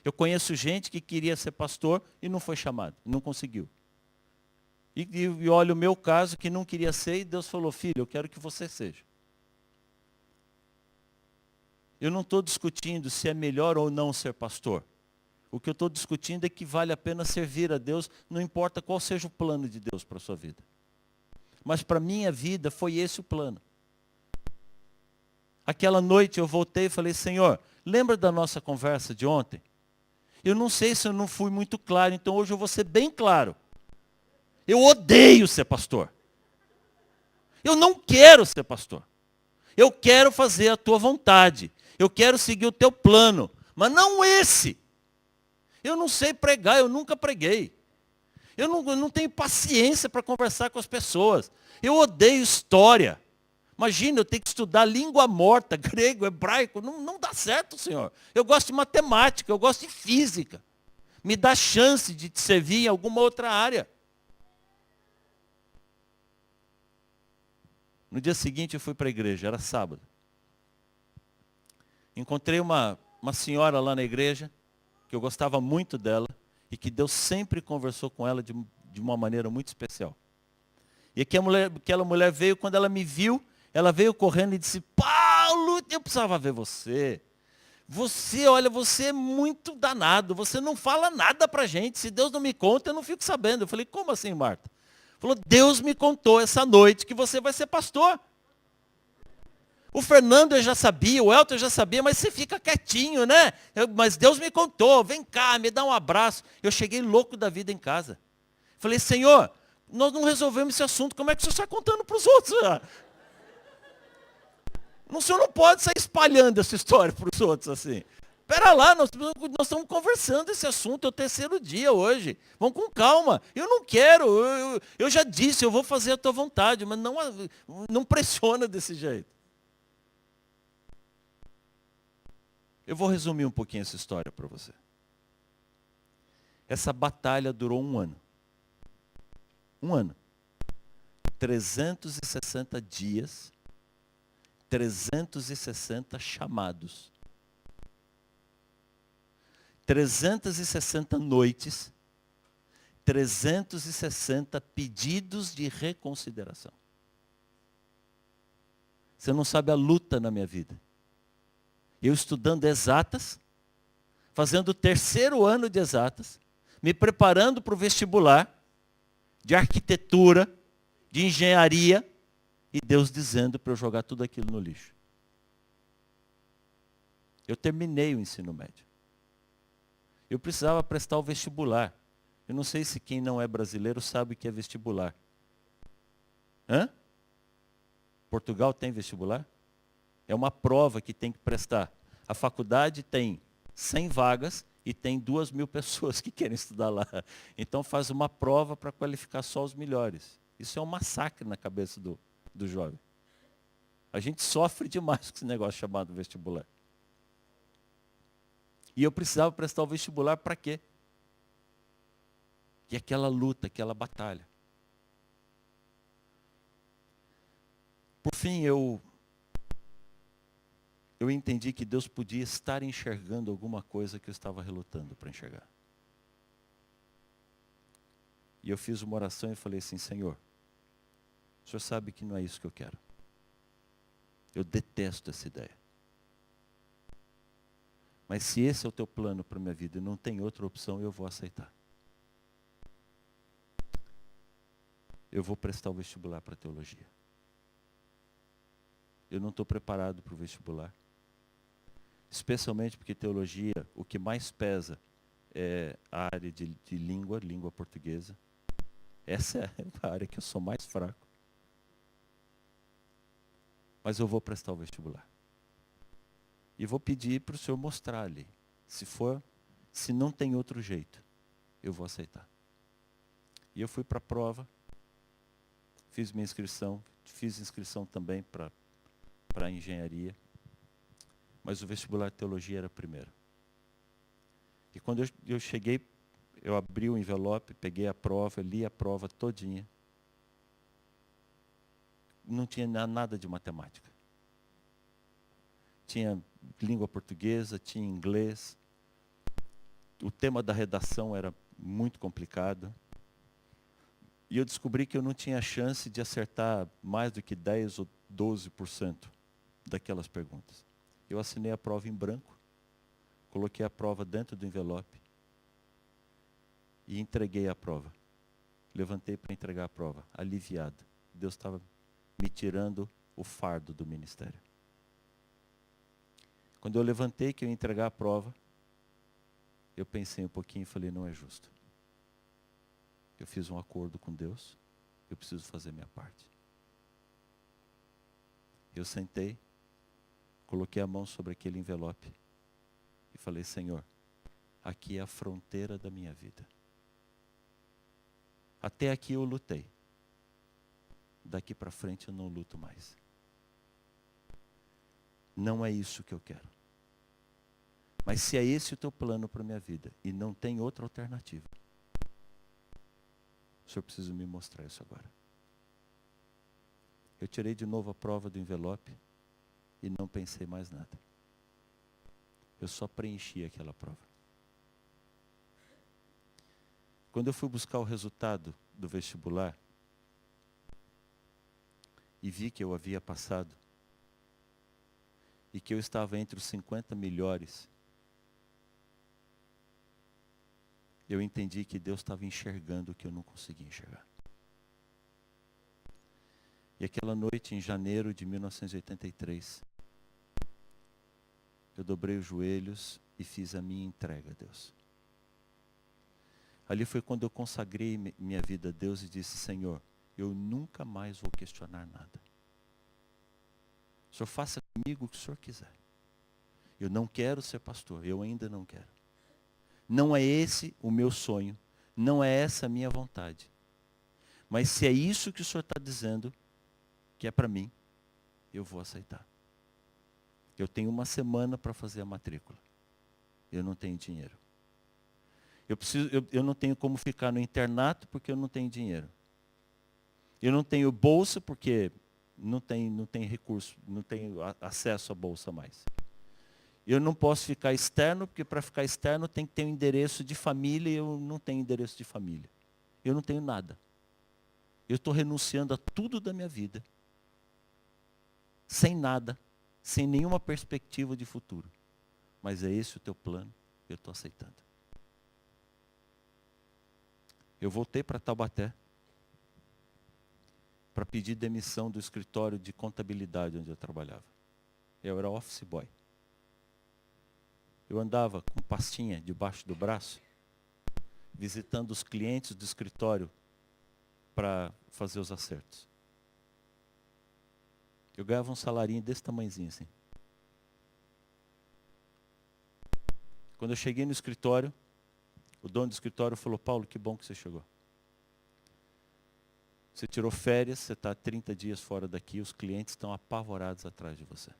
[SPEAKER 3] Eu conheço gente que queria ser pastor e não foi chamado, não conseguiu. E olha o meu caso, que não queria ser, e Deus falou, filho, eu quero que você seja. Eu não estou discutindo se é melhor ou não ser pastor. O que eu estou discutindo é que vale a pena servir a Deus, não importa qual seja o plano de Deus para a sua vida. Mas para a minha vida foi esse o plano. Aquela noite eu voltei e falei, Senhor, lembra da nossa conversa de ontem? Eu não sei se eu não fui muito claro, então hoje eu vou ser bem claro. Eu odeio ser pastor. Eu não quero ser pastor. Eu quero fazer a tua vontade. Eu quero seguir o teu plano, mas não esse. Eu não sei pregar, eu nunca preguei. Eu não tenho paciência para conversar com as pessoas. Eu odeio história. Imagina, eu tenho que estudar língua morta, grego, hebraico. Não dá certo, Senhor. Eu gosto de matemática, eu gosto de física. Me dá chance de te servir em alguma outra área. No dia seguinte eu fui para a igreja, era sábado. Encontrei uma senhora lá na igreja, que eu gostava muito dela, e que Deus sempre conversou com ela de de uma maneira muito especial. E aquela mulher veio, quando ela me viu, ela veio correndo e disse, Paulo, eu precisava ver você. Olha, você é muito danado, você não fala nada pra gente. Se Deus não me conta, eu não fico sabendo. Eu falei, como assim, Marta? Falou, Deus me contou essa noite que você vai ser pastor. O Fernando eu já sabia, o Elton eu já sabia, mas você fica quietinho, né? Mas Deus me contou, vem cá, me dá um abraço. Eu cheguei louco da vida em casa. Falei, Senhor, nós não resolvemos esse assunto, como é que o senhor está contando para os outros? O senhor não pode sair espalhando essa história para os outros assim. Espera lá, nós estamos conversando esse assunto, é o terceiro dia hoje. Vamos com calma. Eu não quero, eu já disse, eu vou fazer a tua vontade, mas não pressiona desse jeito. Eu vou resumir um pouquinho essa história para você. Essa batalha durou 1 ano. 1 ano. 360 dias, 360 chamados. 360 noites, 360 pedidos de reconsideração. Você não sabe a luta na minha vida. Eu estudando exatas, fazendo o 3º ano de exatas, me preparando para o vestibular, de arquitetura, de engenharia, e Deus dizendo para eu jogar tudo aquilo no lixo. Eu terminei o ensino médio. Eu precisava prestar o vestibular. Eu não sei se quem não é brasileiro sabe o que é vestibular. Hã? Portugal tem vestibular? É uma prova que tem que prestar. A faculdade tem 100 vagas e tem 2.000 pessoas que querem estudar lá. Então faz uma prova para qualificar só os melhores. Isso é um massacre na cabeça do jovem. A gente sofre demais com esse negócio chamado vestibular. E eu precisava prestar o vestibular para quê? Que é aquela luta, aquela batalha. Por fim, eu entendi que Deus podia estar enxergando alguma coisa que eu estava relutando para enxergar. E eu fiz uma oração e falei assim, Senhor, o Senhor sabe que não é isso que eu quero. Eu detesto essa ideia. Mas se esse é o teu plano para a minha vida e não tem outra opção, eu vou aceitar. Eu vou prestar o vestibular para teologia. Eu não estou preparado para o vestibular. Especialmente porque teologia, o que mais pesa é a área de língua portuguesa. Essa é a área que eu sou mais fraco. Mas eu vou prestar o vestibular. E vou pedir para o Senhor mostrar ali. Se não tem outro jeito, eu vou aceitar. E eu fui para a prova, fiz minha inscrição, fiz inscrição também para a engenharia. Mas o vestibular de teologia era primeiro. E quando eu cheguei, eu abri o envelope, peguei a prova, li a prova todinha. Não tinha nada de matemática. Tinha língua portuguesa, tinha inglês. O tema da redação era muito complicado. E eu descobri que eu não tinha chance de acertar mais do que 10 ou 12% daquelas perguntas. Eu assinei a prova em branco, coloquei a prova dentro do envelope e entreguei a prova. Levantei para entregar a prova, aliviado. Deus estava me tirando o fardo do ministério. Quando eu levantei que eu ia entregar a prova, eu pensei um pouquinho e falei, não é justo. Eu fiz um acordo com Deus, eu preciso fazer minha parte. Eu sentei, coloquei a mão sobre aquele envelope e falei, Senhor, aqui é a fronteira da minha vida. Até aqui eu lutei. Daqui para frente eu não luto mais. Não é isso que eu quero. Mas se é esse o teu plano para a minha vida e não tem outra alternativa, o Senhor precisa me mostrar isso agora. Eu tirei de novo a prova do envelope e não pensei mais nada. Eu só preenchi aquela prova. Quando eu fui buscar o resultado do vestibular e vi que eu havia passado e que eu estava entre os 50 melhores, eu entendi que Deus estava enxergando o que eu não conseguia enxergar. E aquela noite, em janeiro de 1983, eu dobrei os joelhos e fiz a minha entrega a Deus. Ali foi quando eu consagrei minha vida a Deus e disse: Senhor, eu nunca mais vou questionar nada. O Senhor faça comigo o que o Senhor quiser. Eu não quero ser pastor, eu ainda não quero. Não é esse o meu sonho, não é essa a minha vontade. Mas se é isso que o Senhor está dizendo, que é para mim, eu vou aceitar. Eu tenho uma semana para fazer a matrícula. Eu não tenho dinheiro. Eu não tenho como ficar no internato porque eu não tenho dinheiro. Eu não tenho bolsa porque não tem recurso, não tenho acesso à bolsa mais. Eu não posso ficar externo, porque para ficar externo tem que ter um endereço de família e eu não tenho endereço de família. Eu não tenho nada. Eu estou renunciando a tudo da minha vida. Sem nada, sem nenhuma perspectiva de futuro. Mas é esse o teu plano, eu estou aceitando. Eu voltei para Taubaté para pedir demissão do escritório de contabilidade onde eu trabalhava. Eu era office boy. Eu andava com pastinha debaixo do braço, visitando os clientes do escritório para fazer os acertos. Eu ganhava um salarinho desse tamanhozinho assim. Quando eu cheguei no escritório, o dono do escritório falou: Paulo, que bom que você chegou. Você tirou férias, você está 30 dias fora daqui, os clientes estão apavorados atrás de você.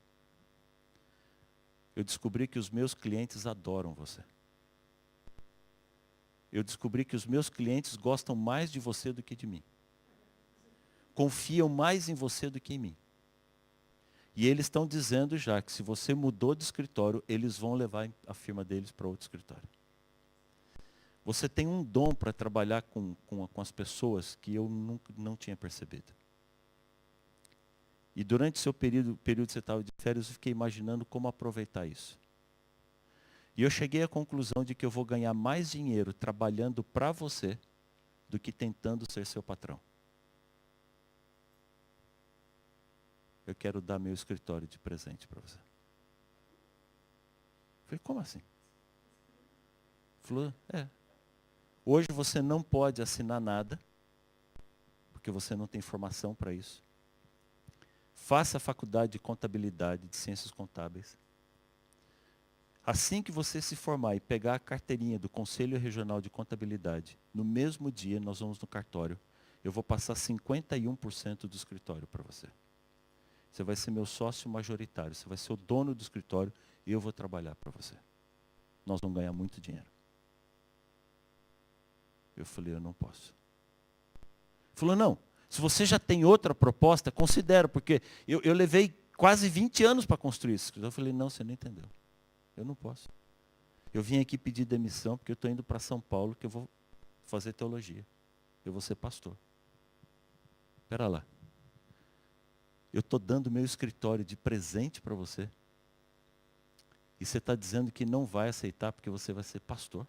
[SPEAKER 3] Eu descobri que os meus clientes adoram você. Eu descobri que os meus clientes gostam mais de você do que de mim. Confiam mais em você do que em mim. E eles estão dizendo já que se você mudou de escritório, eles vão levar a firma deles para outro escritório. Você tem um dom para trabalhar com as pessoas que eu não tinha percebido. E durante o seu período que você estava de férias, eu fiquei imaginando como aproveitar isso. E eu cheguei à conclusão de que eu vou ganhar mais dinheiro trabalhando para você do que tentando ser seu patrão. Eu quero dar meu escritório de presente para você. Eu falei, como assim? Falou, hoje você não pode assinar nada, porque você não tem formação para isso. Faça a faculdade de contabilidade, de ciências contábeis. Assim que você se formar e pegar a carteirinha do Conselho Regional de Contabilidade, no mesmo dia nós vamos no cartório. Eu vou passar 51% do escritório para você. Você vai ser meu sócio majoritário, você vai ser o dono do escritório e eu vou trabalhar para você. Nós vamos ganhar muito dinheiro. Eu falei, eu não posso. Ele falou, não, se você já tem outra proposta, considera, porque eu levei quase 20 anos para construir isso. Eu falei, não, você não entendeu. Eu não posso. Eu vim aqui pedir demissão porque eu estou indo para São Paulo, que eu vou fazer teologia. Eu vou ser pastor. Espera lá. Eu estou dando meu escritório de presente para você. E você está dizendo que não vai aceitar porque você vai ser pastor?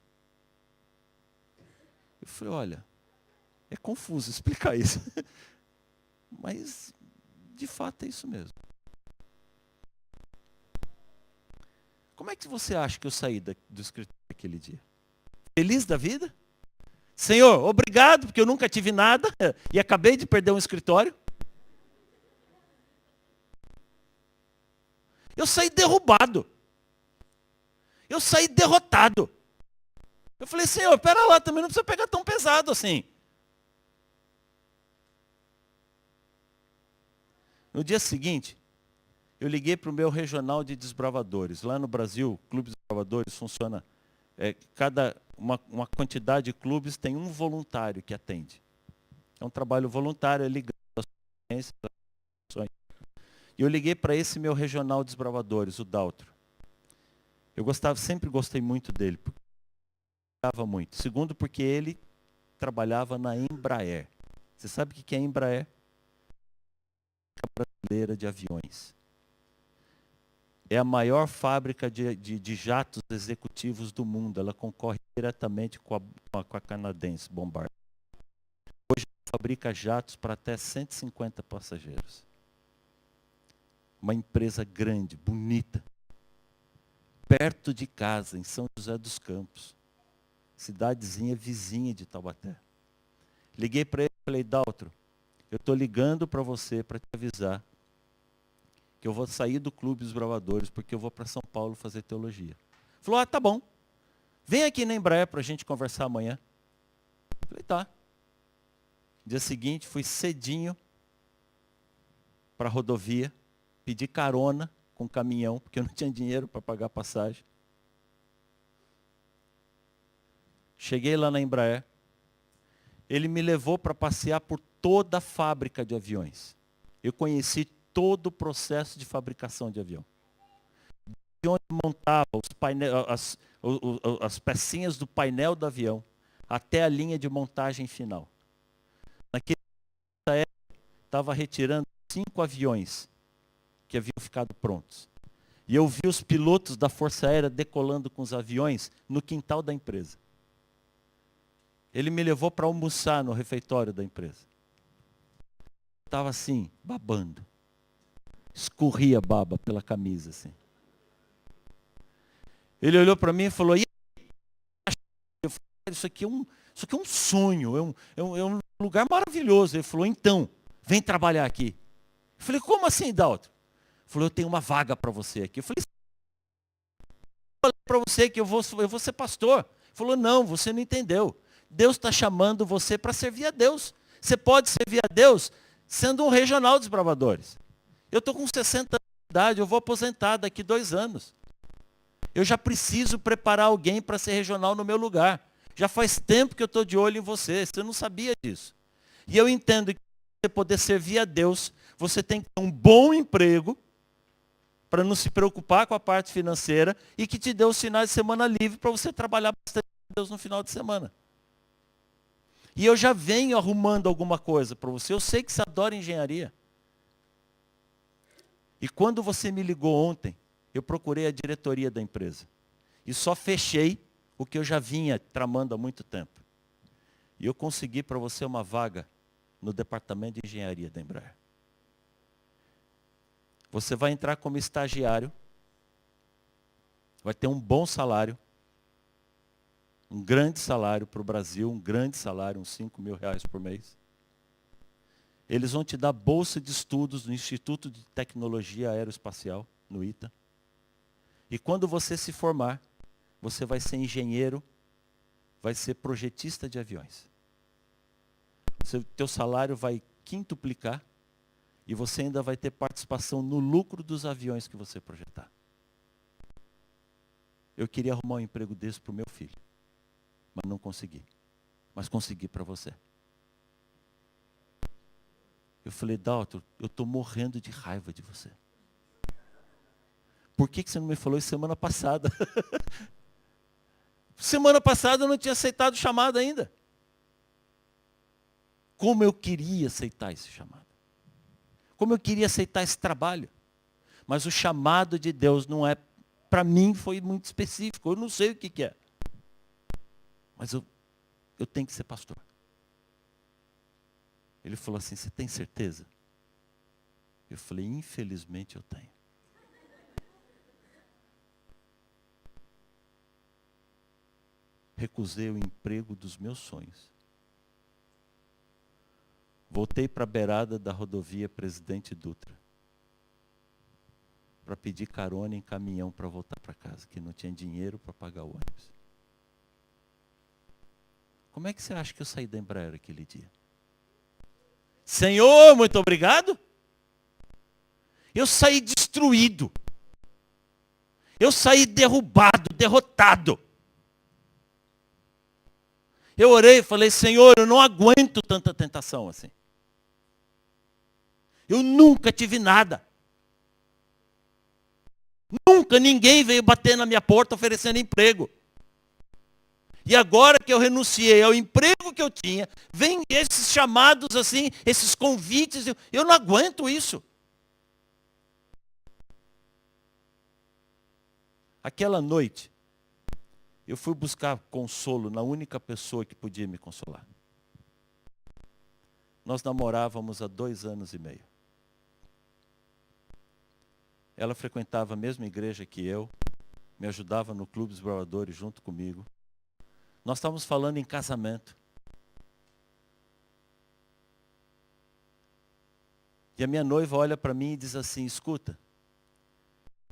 [SPEAKER 3] Eu falei, olha, é confuso explicar isso. Mas, de fato, é isso mesmo. Como é que você acha que eu saí do escritório aquele dia? Feliz da vida? Senhor, obrigado, porque eu nunca tive nada e acabei de perder um escritório. Eu saí derrubado. Eu saí derrotado. Eu falei, Senhor, pera lá, também não precisa pegar tão pesado assim. No dia seguinte, eu liguei para o meu regional de desbravadores. Lá no Brasil, o Clube de Desbravadores funciona, uma quantidade de clubes tem um voluntário que atende. É um trabalho voluntário, é ligado às ações. E eu liguei para esse meu regional de desbravadores, o Daltro. Eu sempre gostei muito dele, porque ele muito. Segundo, porque ele trabalhava na Embraer. Você sabe o que é Embraer? Brasileira de aviões. É a maior fábrica de jatos executivos do mundo. Ela concorre diretamente com a canadense Bombardier. Hoje fabrica jatos para até 150 passageiros. Uma empresa grande, bonita. Perto de casa, em São José dos Campos. Cidadezinha vizinha de Taubaté. Liguei para ele e falei, Daltro, eu estou ligando para você para te avisar que eu vou sair do Clube dos Bravadores porque eu vou para São Paulo fazer teologia. Falou, tá bom. Vem aqui na Embraer para a gente conversar amanhã. Falei, tá. Dia seguinte, fui cedinho para a rodovia, pedi carona com caminhão, porque eu não tinha dinheiro para pagar passagem. Cheguei lá na Embraer. Ele me levou para passear por toda a fábrica de aviões. Eu conheci todo o processo de fabricação de avião. De onde montava as pecinhas do painel do avião, até a linha de montagem final. Naquele época, estava retirando 5 aviões que haviam ficado prontos. E eu vi os pilotos da Força Aérea decolando com os aviões no quintal da empresa. Ele me levou para almoçar no refeitório da empresa. Estava assim, babando. Escorria baba pela camisa, assim. Ele olhou para mim e falou, e eu falei, isso aqui é um sonho, é um lugar maravilhoso. Ele falou, então, vem trabalhar aqui. Eu falei, como assim, Daltro? Ele falou, eu tenho uma vaga para você aqui. Eu falei para você que eu vou ser pastor. Ele falou, não, você não entendeu. Deus está chamando você para servir a Deus. Você pode servir a Deus sendo um regional dos bravadores. Eu estou com 60 anos de idade, eu vou aposentar daqui 2 anos. Eu já preciso preparar alguém para ser regional no meu lugar. Já faz tempo que eu estou de olho em você não sabia disso. E eu entendo que para você poder servir a Deus, você tem que ter um bom emprego, para não se preocupar com a parte financeira, e que te dê os finais de semana livre para você trabalhar bastante com Deus no final de semana. E eu já venho arrumando alguma coisa para você. Eu sei que você adora engenharia. E quando você me ligou ontem, eu procurei a diretoria da empresa. E só fechei o que eu já vinha tramando há muito tempo. E eu consegui para você uma vaga no departamento de engenharia da Embraer. Você vai entrar como estagiário. Vai ter um bom salário. Um grande salário para o Brasil, um grande salário, uns 5 mil reais por mês. Eles vão te dar bolsa de estudos no Instituto de Tecnologia Aeroespacial, no ITA. E quando você se formar, você vai ser engenheiro, vai ser projetista de aviões. Teu salário vai quintuplicar e você ainda vai ter participação no lucro dos aviões que você projetar. Eu queria arrumar um emprego desse para o meu filho. Mas não consegui. Mas consegui para você. Eu falei, Daltro, eu estou morrendo de raiva de você. Por que você não me falou isso semana passada? Semana passada eu não tinha aceitado o chamado ainda. Como eu queria aceitar esse chamado. Como eu queria aceitar esse trabalho. Mas o chamado de Deus não é, para mim foi muito específico. Eu não sei o que é. Mas eu tenho que ser pastor. Ele falou assim, você tem certeza? Eu falei, infelizmente eu tenho. Recusei o emprego dos meus sonhos. Voltei para a beirada da rodovia Presidente Dutra. Para pedir carona em caminhão para voltar para casa, que não tinha dinheiro para pagar o ônibus. Como é que você acha que eu saí da Embraer aquele dia? Senhor, muito obrigado. Eu saí destruído. Eu saí derrubado, derrotado. Eu orei e falei, Senhor, eu não aguento tanta tentação assim. Eu nunca tive nada. Nunca ninguém veio bater na minha porta oferecendo emprego. E agora que eu renunciei ao emprego que eu tinha, vem esses chamados assim, esses convites, eu não aguento isso. Aquela noite, eu fui buscar consolo na única pessoa que podia me consolar. Nós namorávamos há 2 anos e meio. Ela frequentava a mesma igreja que eu, me ajudava no Clube dos Bravadores junto comigo. Nós estávamos falando em casamento. E a minha noiva olha para mim e diz assim, escuta,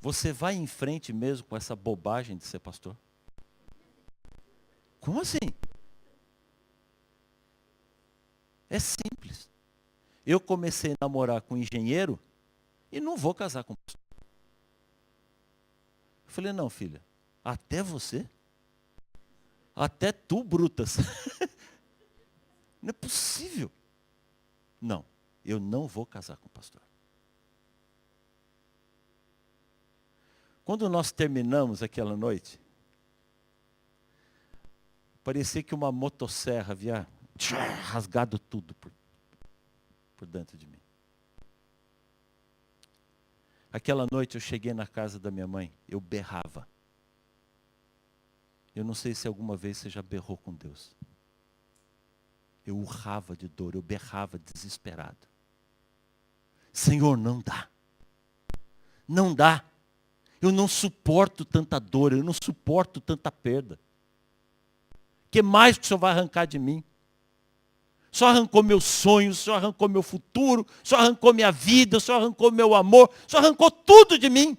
[SPEAKER 3] você vai em frente mesmo com essa bobagem de ser pastor? Como assim? É simples. Eu comecei a namorar com um engenheiro e não vou casar com pastor. Eu falei, não, filha, até você? Até tu, Brutas. Não é possível. Não, eu não vou casar com pastor. Quando nós terminamos aquela noite, parecia que uma motosserra havia rasgado tudo por dentro de mim. Aquela noite eu cheguei na casa da minha mãe, eu berrava. Eu não sei se alguma vez você já berrou com Deus. Eu urrava de dor, eu berrava desesperado. Senhor, não dá. Não dá. Eu não suporto tanta dor, eu não suporto tanta perda. O que mais que o Senhor vai arrancar de mim? O Senhor arrancou meus sonhos, o Senhor arrancou meu futuro, o Senhor arrancou minha vida, o Senhor arrancou meu amor, o Senhor arrancou tudo de mim.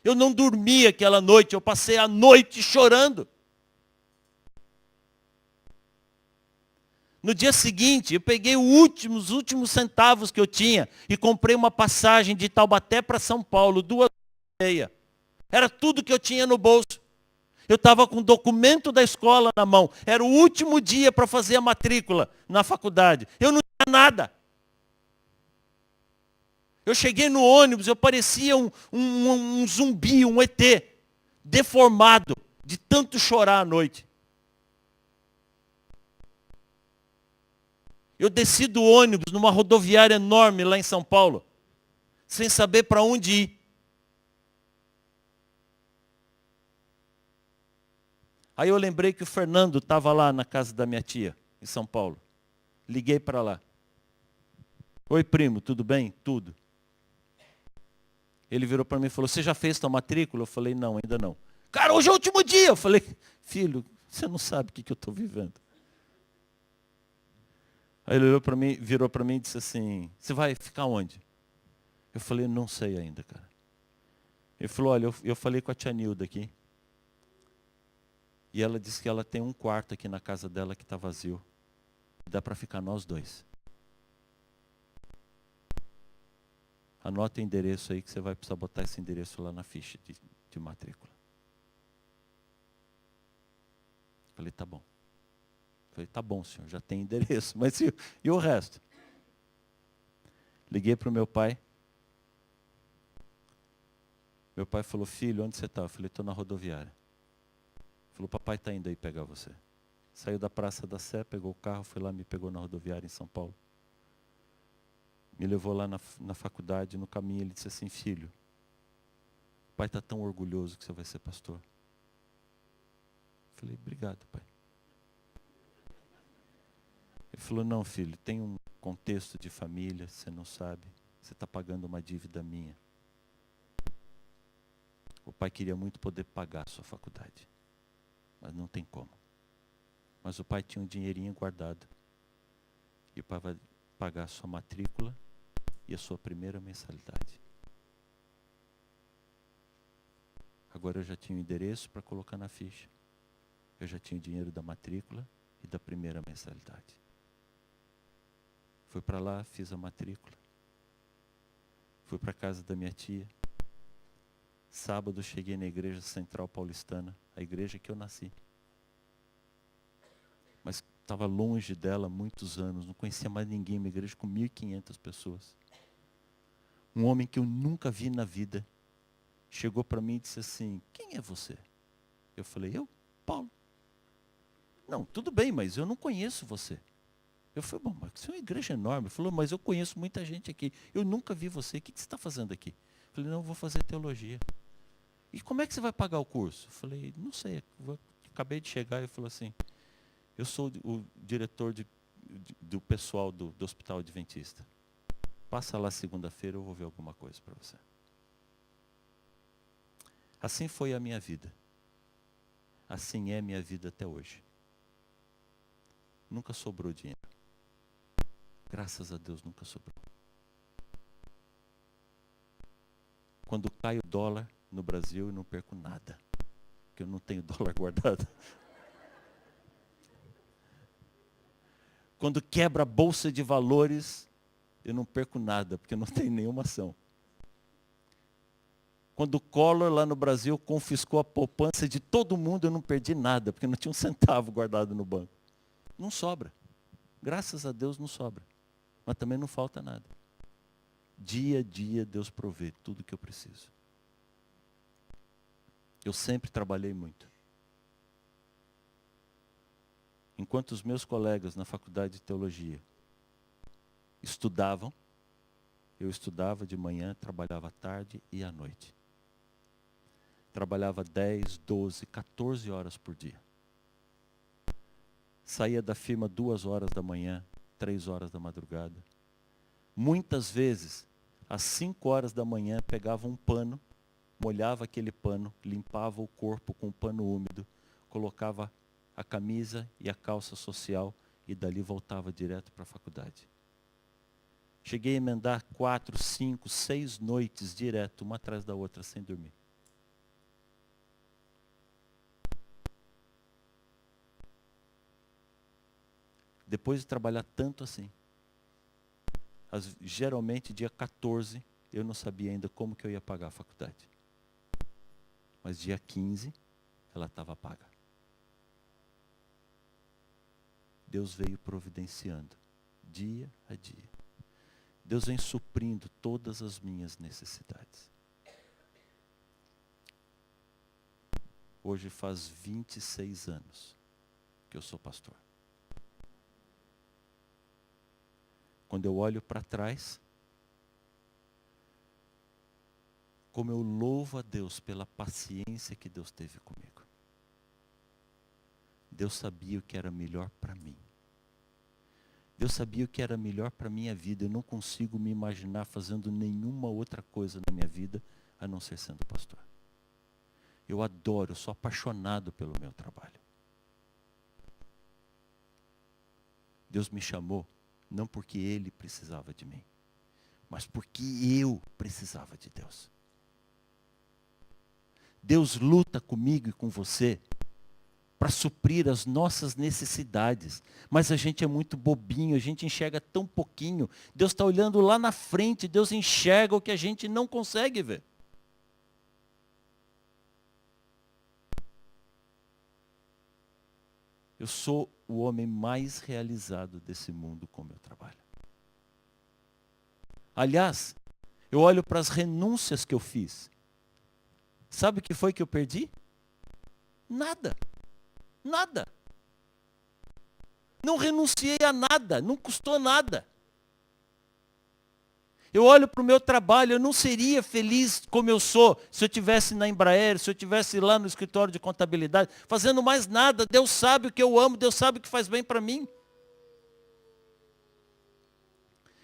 [SPEAKER 3] Eu não dormi aquela noite, eu passei a noite chorando. No dia seguinte, eu peguei os últimos centavos que eu tinha e comprei uma passagem de Taubaté para São Paulo, 2h30. Era tudo que eu tinha no bolso. Eu estava com o documento da escola na mão. Era o último dia para fazer a matrícula na faculdade. Eu não tinha nada. Eu cheguei no ônibus, eu parecia um zumbi, um ET, deformado, de tanto chorar à noite. Eu desci do ônibus numa rodoviária enorme lá em São Paulo, sem saber para onde ir. Aí eu lembrei que o Fernando estava lá na casa da minha tia, em São Paulo. Liguei para lá. Oi, primo, tudo bem? Tudo. Ele virou para mim e falou, você já fez tua matrícula? Eu falei, não, ainda não. Cara, hoje é o último dia. Eu falei, filho, você não sabe o que eu estou vivendo. Aí ele olhou para mim, virou para mim e disse assim, você vai ficar onde? Eu falei, não sei ainda, cara. Ele falou, olha, eu falei com a tia Nilda aqui. E ela disse que ela tem um quarto aqui na casa dela que está vazio. Dá para ficar nós dois. Anota o endereço aí que você vai precisar botar esse endereço lá na ficha de matrícula. Falei, tá bom. Falei, tá bom, senhor, já tem endereço. Mas e o resto? Liguei para o meu pai. Meu pai falou, filho, onde você está? Eu falei, estou na rodoviária. Ele falou, papai está indo aí pegar você. Saiu da Praça da Sé, pegou o carro, foi lá, me pegou na rodoviária em São Paulo. Me levou lá na faculdade, no caminho ele disse assim, filho, o pai está tão orgulhoso que você vai ser pastor. Eu falei, obrigado, pai. Ele falou, não, filho, tem um contexto de família, você não sabe, você está pagando uma dívida minha. O pai queria muito poder pagar a sua faculdade, mas não tem como. Mas o pai tinha um dinheirinho guardado. E o pai vai pagar a sua matrícula e a sua primeira mensalidade. Agora eu já tinha o endereço para colocar na ficha. Eu já tinha o dinheiro da matrícula e da primeira mensalidade. Fui para lá, fiz a matrícula. Fui para a casa da minha tia. Sábado cheguei na igreja central paulistana, a igreja que eu nasci. Mas estava longe dela há muitos anos, não conhecia mais ninguém, uma igreja com 1.500 pessoas. Um homem que eu nunca vi na vida, chegou para mim e disse assim, quem é você? Eu falei, eu, Paulo. Não, tudo bem, mas eu não conheço você. Eu falei, bom, mas isso é uma igreja enorme. Ele falou, mas eu conheço muita gente aqui. Eu nunca vi você. O que você está fazendo aqui? Eu falei, não, eu vou fazer teologia. E como é que você vai pagar o curso? Eu falei, não sei. Acabei de chegar e ele falou assim, eu sou o diretor do pessoal do Hospital Adventista. Passa lá segunda-feira, eu vou ver alguma coisa para você. Assim foi a minha vida. Assim é a minha vida até hoje. Nunca sobrou dinheiro. Graças a Deus nunca sobrou. Quando cai o dólar no Brasil, eu não perco nada. Porque eu não tenho dólar guardado. Quando quebra a bolsa de valores, eu não perco nada, porque eu não tenho nenhuma ação. Quando o Collor lá no Brasil confiscou a poupança de todo mundo, eu não perdi nada, porque não tinha um centavo guardado no banco. Não sobra. Graças a Deus não sobra. Mas também não falta nada. Dia a dia Deus provê tudo o que eu preciso. Eu sempre trabalhei muito. Enquanto os meus colegas na faculdade de teologia estudavam, eu estudava de manhã, trabalhava à tarde e à noite. Trabalhava 10, 12, 14 horas por dia. Saía da firma 2 horas da manhã, 3 horas da madrugada. Muitas vezes, às 5 horas da manhã, pegava um pano, molhava aquele pano, limpava o corpo com um pano úmido, colocava a camisa e a calça social e dali voltava direto para a faculdade. Cheguei a emendar 4, 5, 6 noites direto, uma atrás da outra, sem dormir. Depois de trabalhar tanto assim, geralmente dia 14, eu não sabia ainda como que eu ia pagar a faculdade. Mas dia 15, ela estava paga. Deus veio providenciando, dia a dia. Deus vem suprindo todas as minhas necessidades. Hoje faz 26 anos que eu sou pastor. Quando eu olho para trás, como eu louvo a Deus pela paciência que Deus teve comigo. Deus sabia o que era melhor para mim. Deus sabia o que era melhor para a minha vida. Eu não consigo me imaginar fazendo nenhuma outra coisa na minha vida, a não ser sendo pastor. Eu adoro, eu sou apaixonado pelo meu trabalho. Deus me chamou, não porque Ele precisava de mim, mas porque eu precisava de Deus. Deus luta comigo e com você para suprir as nossas necessidades. Mas a gente é muito bobinho, a gente enxerga tão pouquinho. Deus está olhando lá na frente, Deus enxerga o que a gente não consegue ver. Eu sou o homem mais realizado desse mundo com o meu trabalho. Aliás, eu olho para as renúncias que eu fiz. Sabe o que foi que eu perdi? Nada. Nada. Não renunciei a nada, não custou nada. Eu olho para o meu trabalho, eu não seria feliz como eu sou se eu estivesse na Embraer, se eu estivesse lá no escritório de contabilidade, fazendo mais nada. Deus sabe o que eu amo, Deus sabe o que faz bem para mim.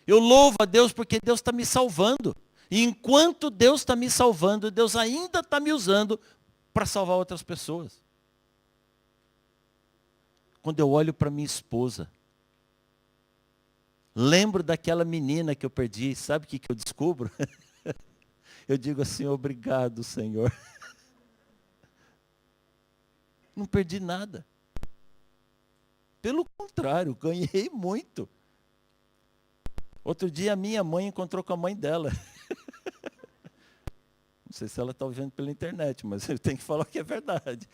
[SPEAKER 3] Eu louvo a Deus porque Deus está me salvando. E enquanto Deus está me salvando, Deus ainda está me usando para salvar outras pessoas. Quando eu olho para minha esposa, lembro daquela menina que eu perdi, sabe o que eu descubro? Eu digo assim, obrigado, Senhor. Não perdi nada. Pelo contrário, ganhei muito. Outro dia a minha mãe encontrou com a mãe dela. Não sei se ela está ouvindo pela internet, mas eu tenho que falar que é verdade.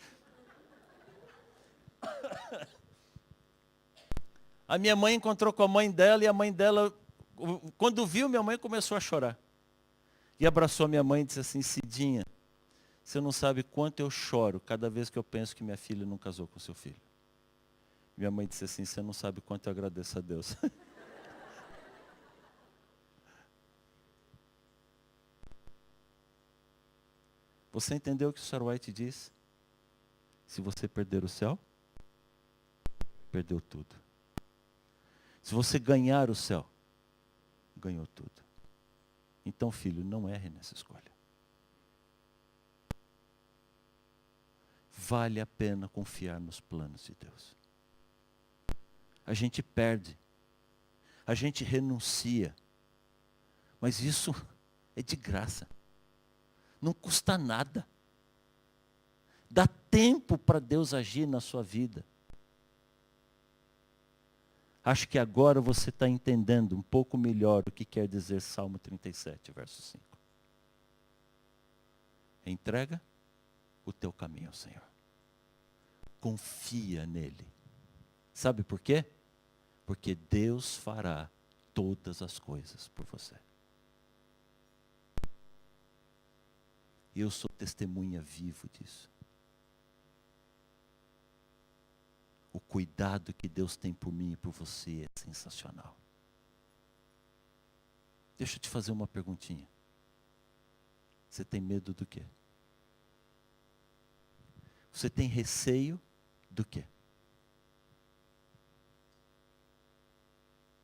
[SPEAKER 3] A minha mãe encontrou com a mãe dela e a mãe dela, quando viu, minha mãe começou a chorar. E abraçou a minha mãe e disse assim, Cidinha, Você não sabe quanto eu choro cada vez que eu penso que minha filha não casou com seu filho. Minha mãe disse assim, você não sabe quanto eu agradeço a Deus. Você entendeu o que o Sr. White diz? Se você perder o céu, perdeu tudo. Se você ganhar o céu, ganhou tudo. Então, filho, não erre nessa escolha. Vale a pena confiar nos planos de Deus. A gente perde, a gente renuncia, mas isso é de graça. Não custa nada. Dá tempo para Deus agir na sua vida. Acho que agora você está entendendo um pouco melhor o que quer dizer Salmo 37, verso 5. Entrega o teu caminho ao Senhor. Confia nele. Sabe por quê? Porque Deus fará todas as coisas por você. Eu sou testemunha vivo disso. O cuidado que Deus tem por mim e por você é sensacional. Deixa eu te fazer uma perguntinha. Você tem medo do quê? Você tem receio do quê?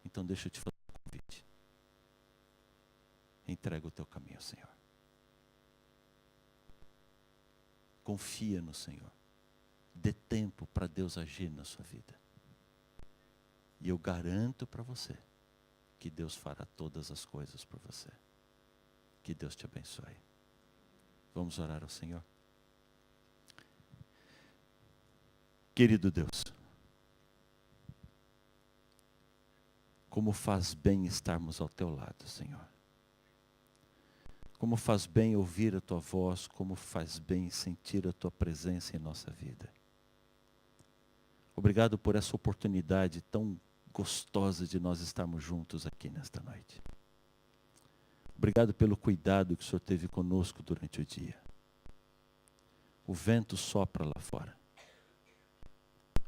[SPEAKER 3] Então deixa eu te fazer um convite. Entrega o teu caminho ao Senhor. Confia no Senhor. Dê tempo para Deus agir na sua vida. E eu garanto para você que Deus fará todas as coisas por você. Que Deus te abençoe. Vamos orar ao Senhor. Querido Deus, como faz bem estarmos ao teu lado, Senhor. Como faz bem ouvir a tua voz, como faz bem sentir a tua presença em nossa vida. Obrigado por essa oportunidade tão gostosa de nós estarmos juntos aqui nesta noite. Obrigado pelo cuidado que o Senhor teve conosco durante o dia. O vento sopra lá fora,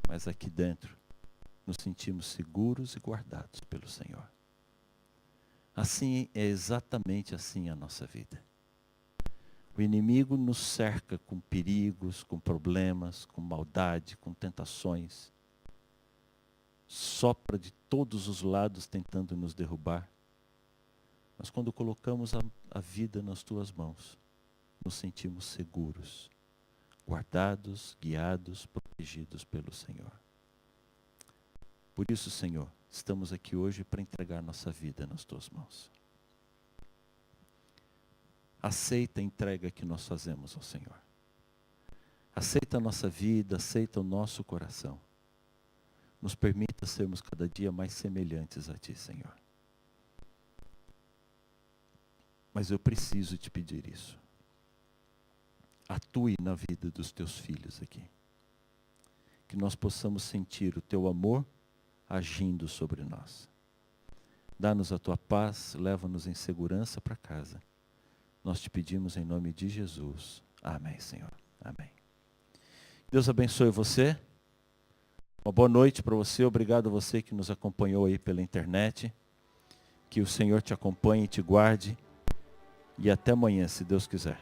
[SPEAKER 3] mas aqui dentro nos sentimos seguros e guardados pelo Senhor. Assim é exatamente assim a nossa vida. O inimigo nos cerca com perigos, com problemas, com maldade, com tentações. Sopra de todos os lados tentando nos derrubar. Mas quando colocamos a vida nas tuas mãos, nos sentimos seguros, guardados, guiados, protegidos pelo Senhor. Por isso, Senhor, estamos aqui hoje para entregar nossa vida nas tuas mãos. Aceita a entrega que nós fazemos ao Senhor. Aceita a nossa vida, aceita o nosso coração. Nos permita sermos cada dia mais semelhantes a Ti, Senhor. Mas eu preciso te pedir isso. Atue na vida dos Teus filhos aqui. Que nós possamos sentir o Teu amor agindo sobre nós. Dá-nos a Tua paz, leva-nos em segurança para casa. Nós te pedimos em nome de Jesus. Amém, Senhor. Amém. Deus abençoe você. Uma boa noite para você. Obrigado a você que nos acompanhou aí pela internet. Que o Senhor te acompanhe e te guarde. E até amanhã, se Deus quiser.